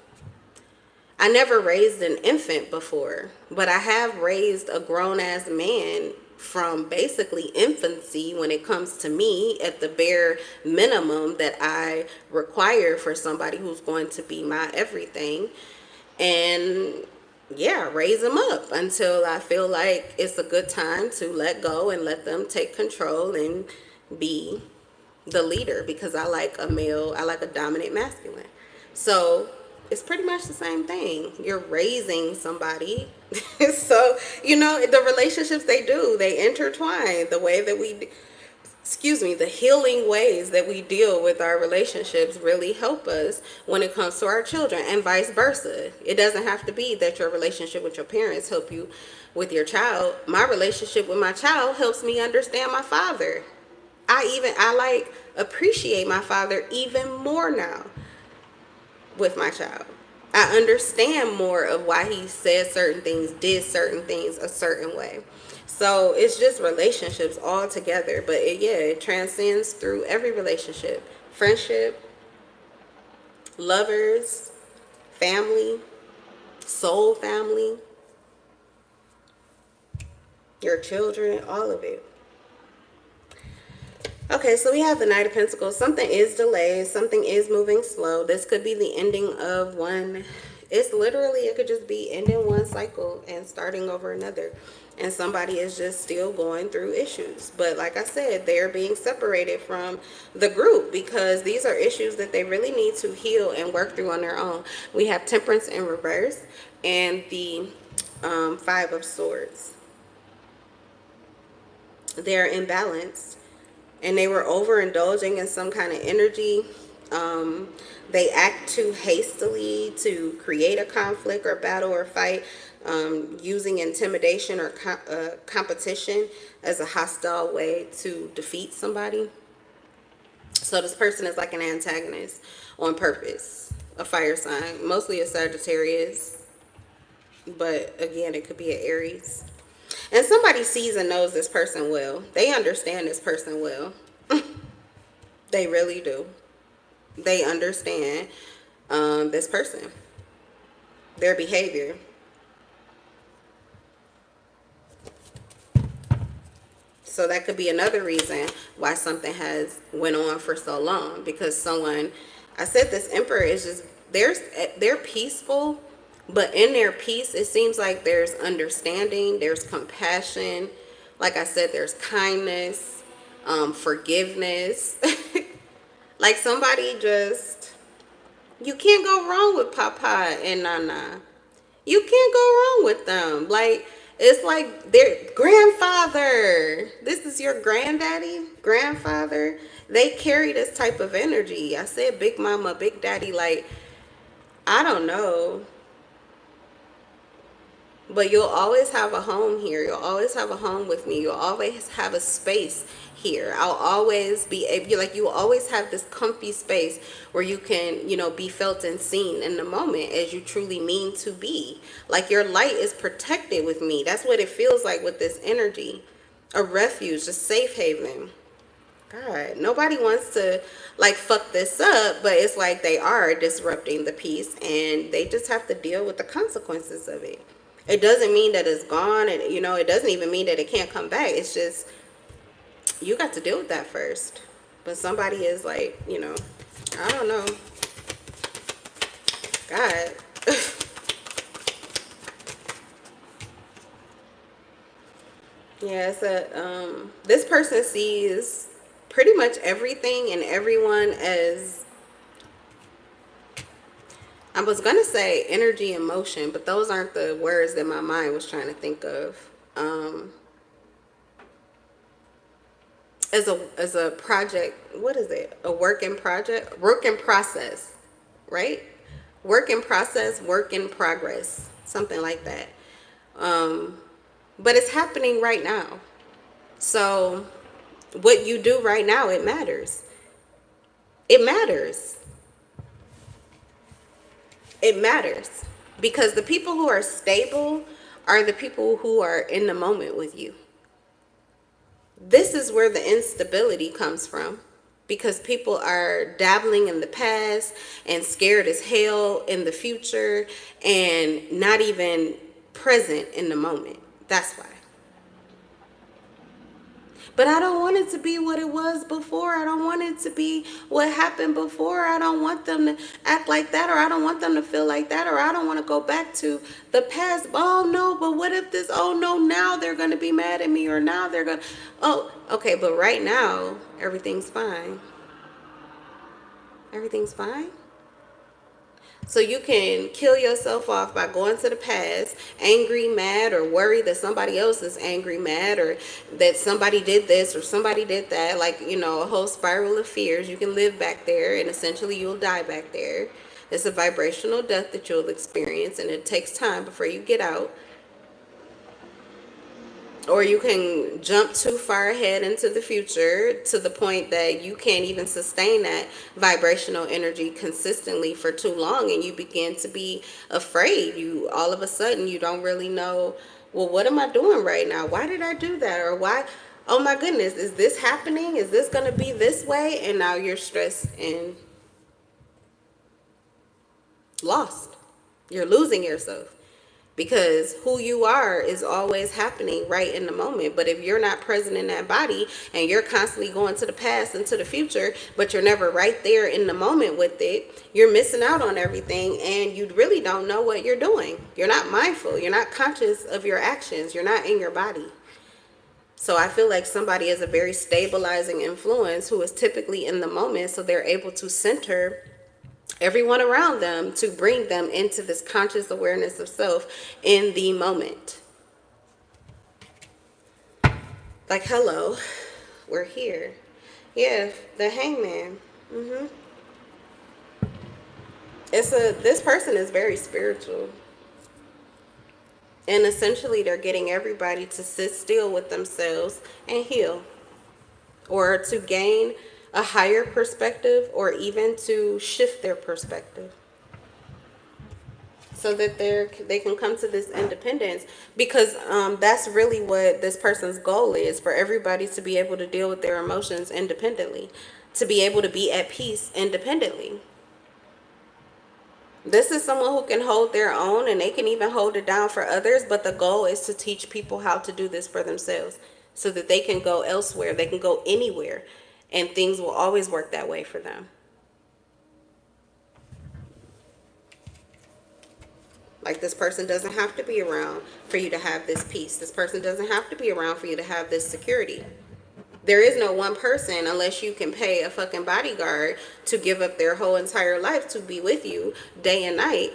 I never raised an infant before, but I have raised a grown-ass man from basically infancy when it comes to me, at the bare minimum that I require for somebody who's going to be my everything. And yeah, raise them up until I feel like it's a good time to let go and let them take control and be the leader, because I like a male, I like a dominant masculine. So it's pretty much the same thing. You're raising somebody. So, you know, the relationships, they intertwine. The way that the healing ways that we deal with our relationships really help us when it comes to our children, and vice versa. It doesn't have to be that your relationship with your parents help you with your child. My relationship with my child helps me understand my father. I like appreciate my father even more now with my child. I understand more of why he said certain things, did certain things a certain way. So it's just relationships all together. But it transcends through every relationship. Friendship, lovers, family, soul family, your children, all of it. Okay, so we have the Knight of Pentacles. Something is delayed. Something is moving slow. This could be the ending of one. It could just be ending one cycle and starting over another. And somebody is just still going through issues. But like I said, they're being separated from the group because these are issues that they really need to heal and work through on their own. We have Temperance in reverse and the Five of Swords. They're imbalanced. And they were overindulging in some kind of energy. They act too hastily to create a conflict or battle or fight, using intimidation or competition as a hostile way to defeat somebody. So this person is like an antagonist on purpose, a fire sign, mostly a Sagittarius, but again, it could be an Aries. And somebody sees and knows this person well. They understand this person well. They really do. They understand this person, their behavior. So that could be another reason why something has went on for so long. Because I said this Emperor is just, they're peaceful. But in their peace, it seems like there's understanding, there's compassion. Like I said, there's kindness, forgiveness. Like somebody just, you can't go wrong with Papa and Nana. You can't go wrong with them. Like, it's like their grandfather. This is your granddaddy, grandfather. They carry this type of energy. I said big mama, big daddy. Like, I don't know. But you'll always have a home here. You'll always have a home with me. You'll always have a space here. I'll always be able, like, you will always have this comfy space where you can, be felt and seen in the moment as you truly mean to be. Like, your light is protected with me. That's what it feels like with this energy. A refuge, a safe haven. God, nobody wants to, like, fuck this up, but it's like they are disrupting the peace and they just have to deal with the consequences of it. It doesn't mean that it's gone, and it doesn't even mean that it can't come back. It's just you got to deal with that first. But somebody is like, I don't know. God. Yeah, it's this person sees pretty much everything and everyone as, I was gonna say energy and motion, but those aren't the words that my mind was trying to think of. As a project, what is it? A work in project, work in process, right? Work in process, work in progress, something like that. But it's happening right now. So what you do right now, it matters. It matters. It matters. Because the people who are stable are the people who are in the moment with you. This is where the instability comes from, because people are dabbling in the past and scared as hell in the future and not even present in the moment. That's why. But I don't want it to be what it was before. I don't want it to be what happened before. I don't want them to act like that, or I don't want them to feel like that, or I don't want to go back to the past. Oh no, but what if this, oh no, now they're going to be mad at me, or now they're going to, oh, okay, but right now, everything's fine. Everything's fine. So you can kill yourself off by going to the past, angry, mad, or worried that somebody else is angry, mad, or that somebody did this or somebody did that. Like, you know, a whole spiral of fears. You can live back there and essentially you'll die back there. It's a vibrational death that you'll experience, and it takes time before you get out. Or you can jump too far ahead into the future to the point that you can't even sustain that vibrational energy consistently for too long, and you begin to be afraid. You all of a sudden you don't really know, well, what am I doing right now? Why did I do that? Or why, oh my goodness, is this happening? Is this going to be this way? And now you're stressed and lost. You're losing yourself. Because who you are is always happening right in the moment. But if you're not present in that body and you're constantly going to the past and to the future, but you're never right there in the moment with it, you're missing out on everything, and you really don't know what you're doing. You're not mindful. You're not conscious of your actions. You're not in your body. So I feel like somebody is a very stabilizing influence who is typically in the moment, so they're able to center everyone around them to bring them into this conscious awareness of self in the moment. Like, hello, we're here. Yeah, the hangman. This person is very spiritual. And essentially they're getting everybody to sit still with themselves and heal, or to gain a higher perspective, or even to shift their perspective so that they can come to this independence. Because that's really what this person's goal is, for everybody to be able to deal with their emotions independently, to be able to be at peace independently. This is someone who can hold their own, and they can even hold it down for others, but the goal is to teach people how to do this for themselves so that they can go elsewhere, they can go anywhere, and things will always work that way for them. Like, this person doesn't have to be around for you to have this peace. This person doesn't have to be around for you to have this security. There is no one person, unless you can pay a fucking bodyguard to give up their whole entire life to be with you day and night.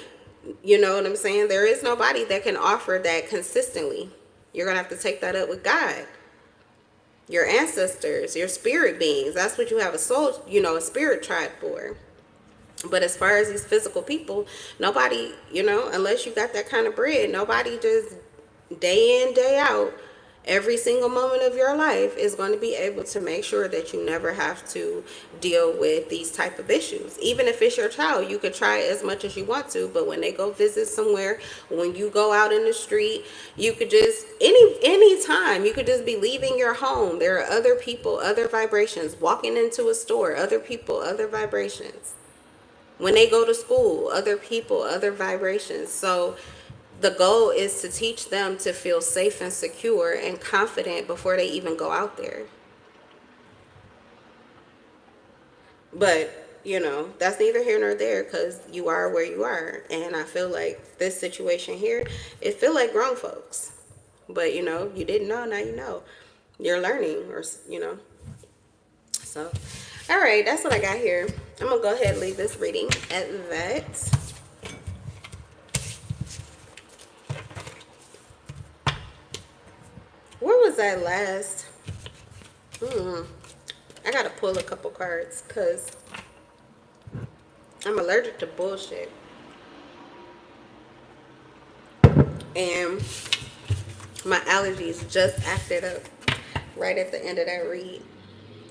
You know what I'm saying? There is nobody that can offer that consistently. You're going to have to take that up with God, your ancestors, your spirit beings. That's what you have a soul, you know, a spirit tribe for. But as far as these physical people, nobody, you know, unless you got that kind of bread, nobody just day in, day out, every single moment of your life is going to be able to make sure that you never have to deal with these type of issues. Even if it's your child, you could try as much as you want to, but when they go visit somewhere, when you go out in the street, you could just, any time, you could just be leaving your home. There are other people, other vibrations. Walking into a store, other people, other vibrations. When they go to school, other people, other vibrations. So the goal is to teach them to feel safe and secure and confident before they even go out there. But, you know, that's neither here nor there, because you are where you are. And I feel like this situation here, it feel like grown folks. But, you know, you didn't know, now you know. You're learning, or, you know. So, all right, that's what I got here. I'm going to go ahead and leave this reading at that. Where was that last? I got to pull a couple cards because I'm allergic to bullshit. And my allergies just acted up right at the end of that read.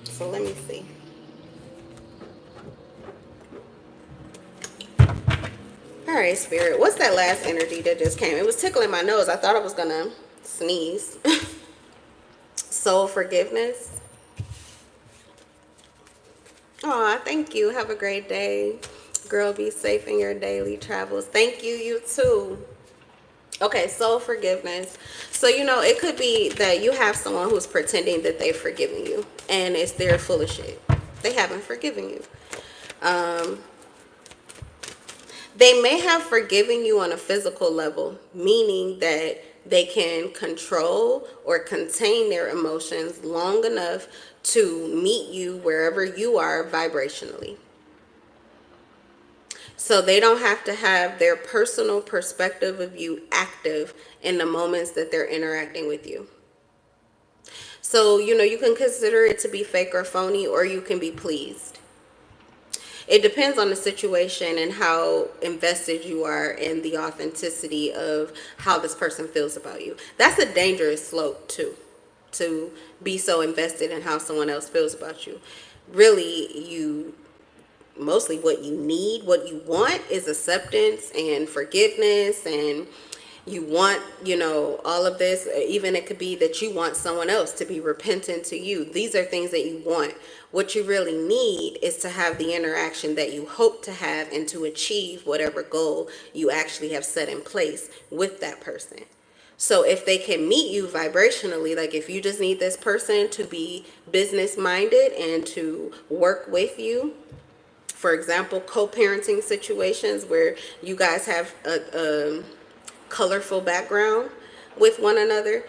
So let me see. All right, Spirit. What's that last energy that just came? It was tickling my nose. I thought I was going to sneeze. Soul forgiveness. Oh, thank you. Have a great day. Girl, be safe in your daily travels. Thank you. You too. Okay, soul forgiveness. So, you know, it could be that you have someone who's pretending that they've forgiven you, and they're full of shit. They haven't forgiven you. They may have forgiven you on a physical level, meaning that they can control or contain their emotions long enough to meet you wherever you are vibrationally. So they don't have to have their personal perspective of you active in the moments that they're interacting with you. So, you know, you can consider it to be fake or phony, or you can be pleased. It depends on the situation and how invested you are in the authenticity of how this person feels about you. That's a dangerous slope too, to be so invested in how someone else feels about you. Really, mostly what you need, what you want is acceptance and forgiveness, and you want, you know, all of this. Even it could be that you want someone else to be repentant to you. These are things that you want. What you really need is to have the interaction that you hope to have and to achieve whatever goal you actually have set in place with that person. So if they can meet you vibrationally, like if you just need this person to be business minded and to work with you, for example, co-parenting situations where you guys have a colorful background with one another,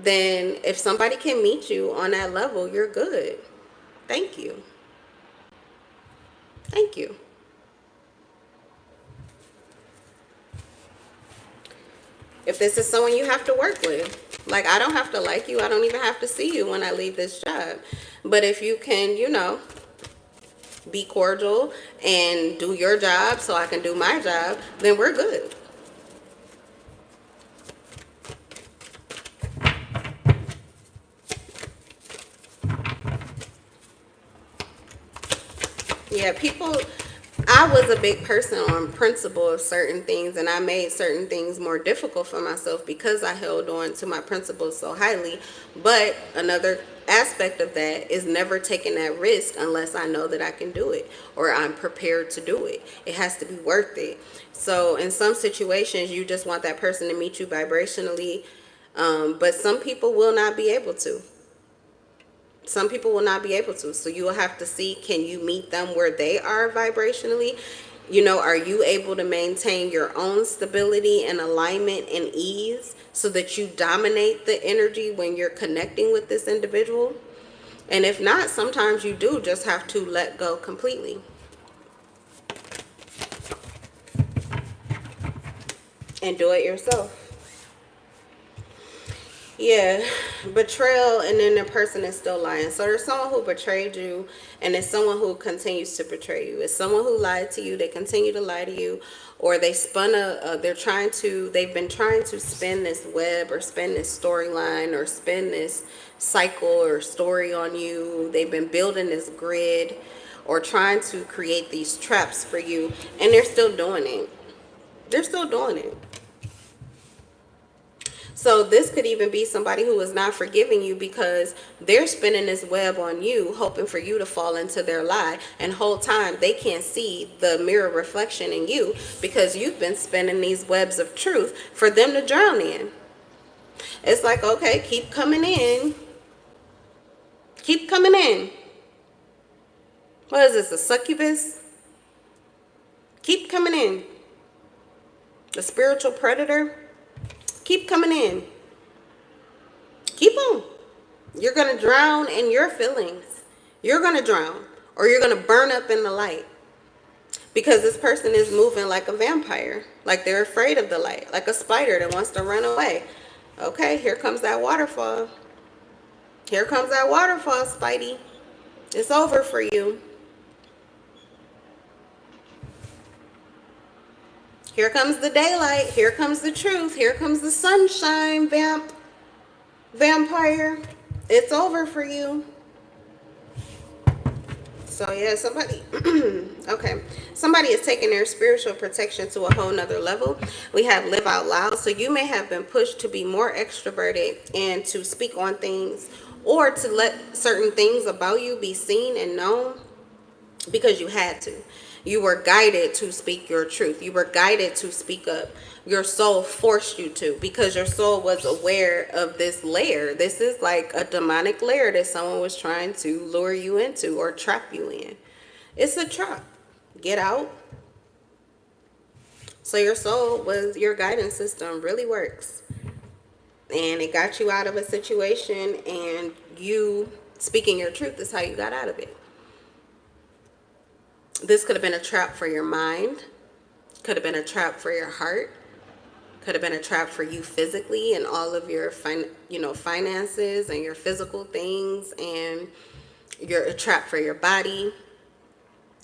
then if somebody can meet you on that level, you're good. Thank you. Thank you. If this is someone you have to work with, like, I don't have to like you. I don't even have to see you when I leave this job. But if you can, you know, be cordial and do your job so I can do my job, then we're good. Yeah, people, I was a big person on principle of certain things, and I made certain things more difficult for myself because I held on to my principles so highly. But another aspect of that is never taking that risk unless I know that I can do it or I'm prepared to do it. It has to be worth it. So in some situations, you just want that person to meet you vibrationally, but some people will not be able to. Some people will not be able to. So you will have to see, can you meet them where they are vibrationally? You know, are you able to maintain your own stability and alignment and ease so that you dominate the energy when you're connecting with this individual? And if not, sometimes you do just have to let go completely. And do it yourself. Yeah, betrayal, and then the person is still lying. So there's someone who betrayed you, and there's someone who continues to betray you. It's someone who lied to you, they continue to lie to you, or they spun they've been trying to spin this web or spin this storyline or spin this cycle or story on you. They've been building this grid or trying to create these traps for you, and they're still doing it. They're still doing it. So this could even be somebody who is not forgiving you because they're spinning this web on you, hoping for you to fall into their lie. And whole time they can't see the mirror reflection in you because you've been spinning these webs of truth for them to drown in. It's like, okay, keep coming in. Keep coming in. What is this, a succubus? Keep coming in. The spiritual predator. Keep coming in. Keep on. You're going to drown in your feelings. You're going to drown, or you're going to burn up in the light. Because this person is moving like a vampire. Like they're afraid of the light. Like a spider that wants to run away. Okay, here comes that waterfall. Here comes that waterfall, Spidey. It's over for you. Here comes the daylight. Here comes the truth. Here comes the sunshine, vampire. It's over for you. So yeah, somebody, okay. Somebody is taking their spiritual protection to a whole nother level. We have live out loud. So you may have been pushed to be more extroverted and to speak on things, or to let certain things about you be seen and known because you had to. You were guided to speak your truth. You were guided to speak up. Your soul forced you to, because your soul was aware of this layer. This is like a demonic layer that someone was trying to lure you into or trap you in. It's a trap. Get out. So your soul was, your guidance system really works. And it got you out of a situation, and you speaking your truth is how you got out of it. This could have been a trap for your mind, could have been a trap for your heart, could have been a trap for you physically and all of your finances and your physical things, and you're a trap for your body.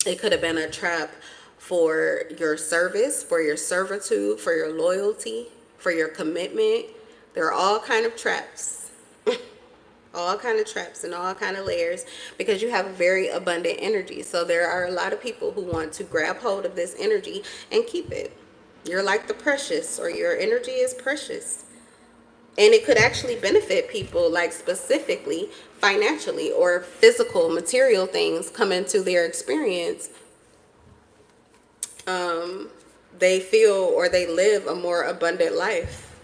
It could have been a trap for your service, for your servitude, for your loyalty, for your commitment. There are all kind of traps. All kind of traps and all kind of layers, because you have very abundant energy. So there are a lot of people who want to grab hold of this energy and keep it. You're like the precious, or your energy is precious. And it could actually benefit people, like specifically financially, or physical material things come into their experience. They feel, or they live a more abundant life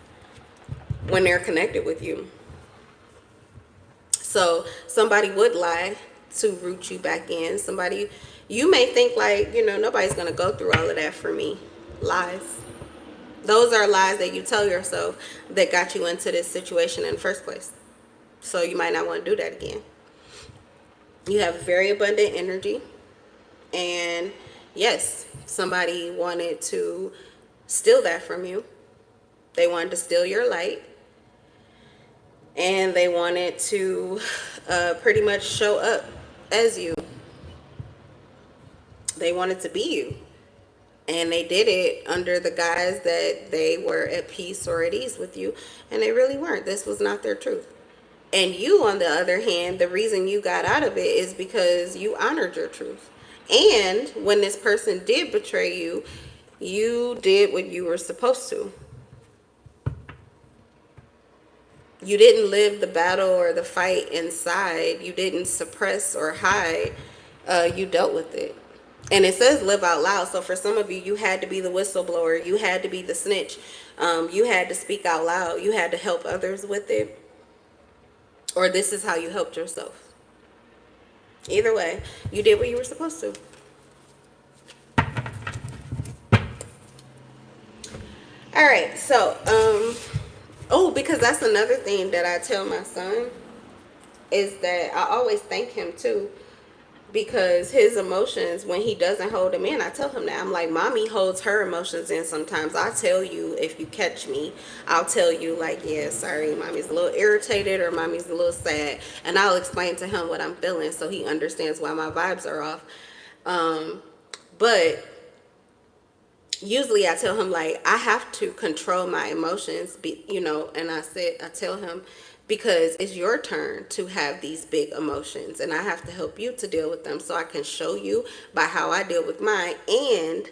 when they're connected with you. So somebody would lie to root you back in. Somebody, you may think like, nobody's going to go through all of that for me. Lies. Those are lies that you tell yourself that got you into this situation in the first place. So you might not want to do that again. You have very abundant energy. And yes, somebody wanted to steal that from you. They wanted to steal your light. And they wanted to pretty much show up as you. They wanted to be you. And they did it under the guise that they were at peace or at ease with you. And they really weren't. This was not their truth. And you, on the other hand, the reason you got out of it is because you honored your truth. And when this person did betray you, you did what you were supposed to. You didn't live the battle or the fight inside. You didn't suppress or hide. You dealt with it. And it says live out loud. So for some of you, you had to be the whistleblower. You had to be the snitch. You had to speak out loud. You had to help others with it. Or this is how you helped yourself. Either way, you did what you were supposed to. All right, so because that's another thing that I tell my son, is that I always thank him too, because his emotions, when he doesn't hold them in, I tell him that. I'm like, mommy holds her emotions in sometimes. I tell you, if you catch me, I'll tell you like, yeah, sorry, mommy's a little irritated, or mommy's a little sad, and I'll explain to him what I'm feeling so he understands why my vibes are off. But usually I tell him like, I have to control my emotions, and I tell him, because it's your turn to have these big emotions, and I have to help you to deal with them so I can show you by how I deal with mine, and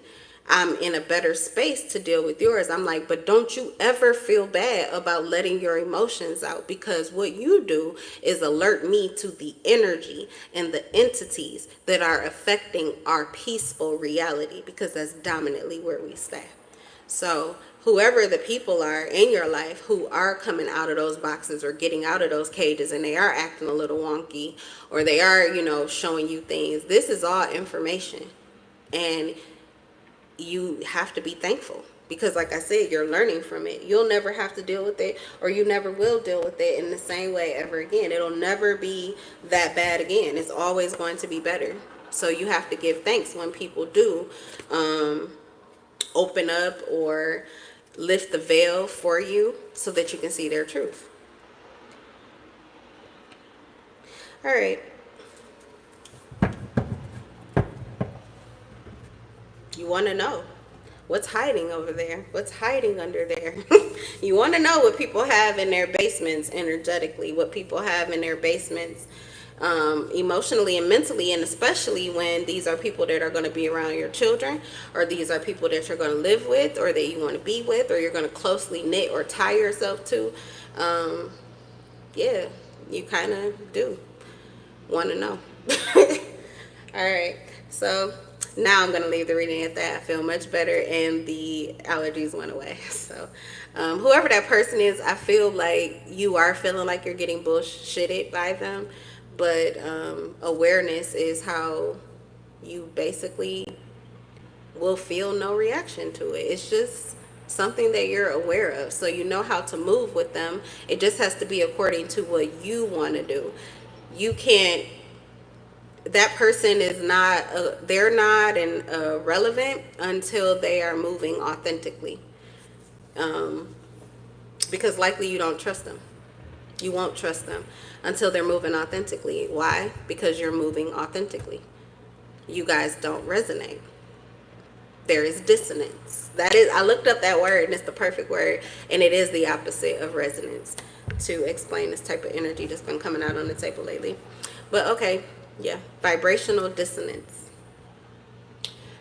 I'm in a better space to deal with yours. I'm like, but don't you ever feel bad about letting your emotions out, because what you do is alert me to the energy and the entities that are affecting our peaceful reality, because that's dominantly where we stay. So whoever the people are in your life who are coming out of those boxes or getting out of those cages, and they are acting a little wonky, or they are, you know, showing you things, this is all information. And you have to be thankful, because like I said, you're learning from it. You'll never have to deal with it, or you never will deal with it in the same way ever again. It'll never be that bad again. It's always going to be better. So you have to give thanks when people do open up or lift the veil for you so that you can see their truth. All right. You want to know what's hiding over there, what's hiding under there. You want to know what people have in their basements energetically, what people have in their basements emotionally and mentally, and especially when these are people that are going to be around your children, or these are people that you're going to live with, or that you want to be with, or you're going to closely knit or tie yourself to. Yeah, you kind of do want to know. All right, so now I'm going to leave the reading at that. I feel much better, and the allergies went away. So whoever that person is, I feel like you are feeling like you're getting bullshitted by them, but awareness is how you basically will feel no reaction to it. It's just something that you're aware of, so you know how to move with them. It just has to be according to what you want to do. You can't, that person is not they're not relevant until they are moving authentically, because likely you don't trust them. You won't trust them until they're moving authentically. Why? Because you're moving authentically. You guys don't resonate. There is dissonance. That is, I looked up that word, and it's the perfect word, and it is the opposite of resonance to explain this type of energy that's been coming out on the table lately. But okay, yeah, vibrational dissonance.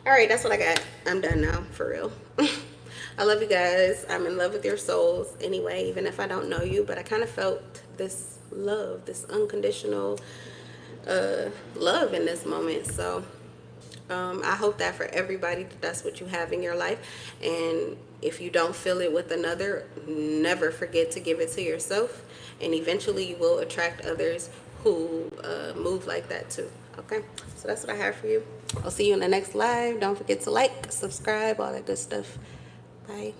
All right, that's what I got. I'm done now, for real. I love you guys. I'm in love with your souls anyway, even if I don't know you, but I kind of felt this love, this unconditional love in this moment. So I hope that for everybody, that's what you have in your life. And if you don't feel it with another, never forget to give it to yourself. And eventually you will attract others who move like that too. Okay, so that's what I have for you. I'll see you in the next live. Don't forget to like, subscribe, all that good stuff. Bye.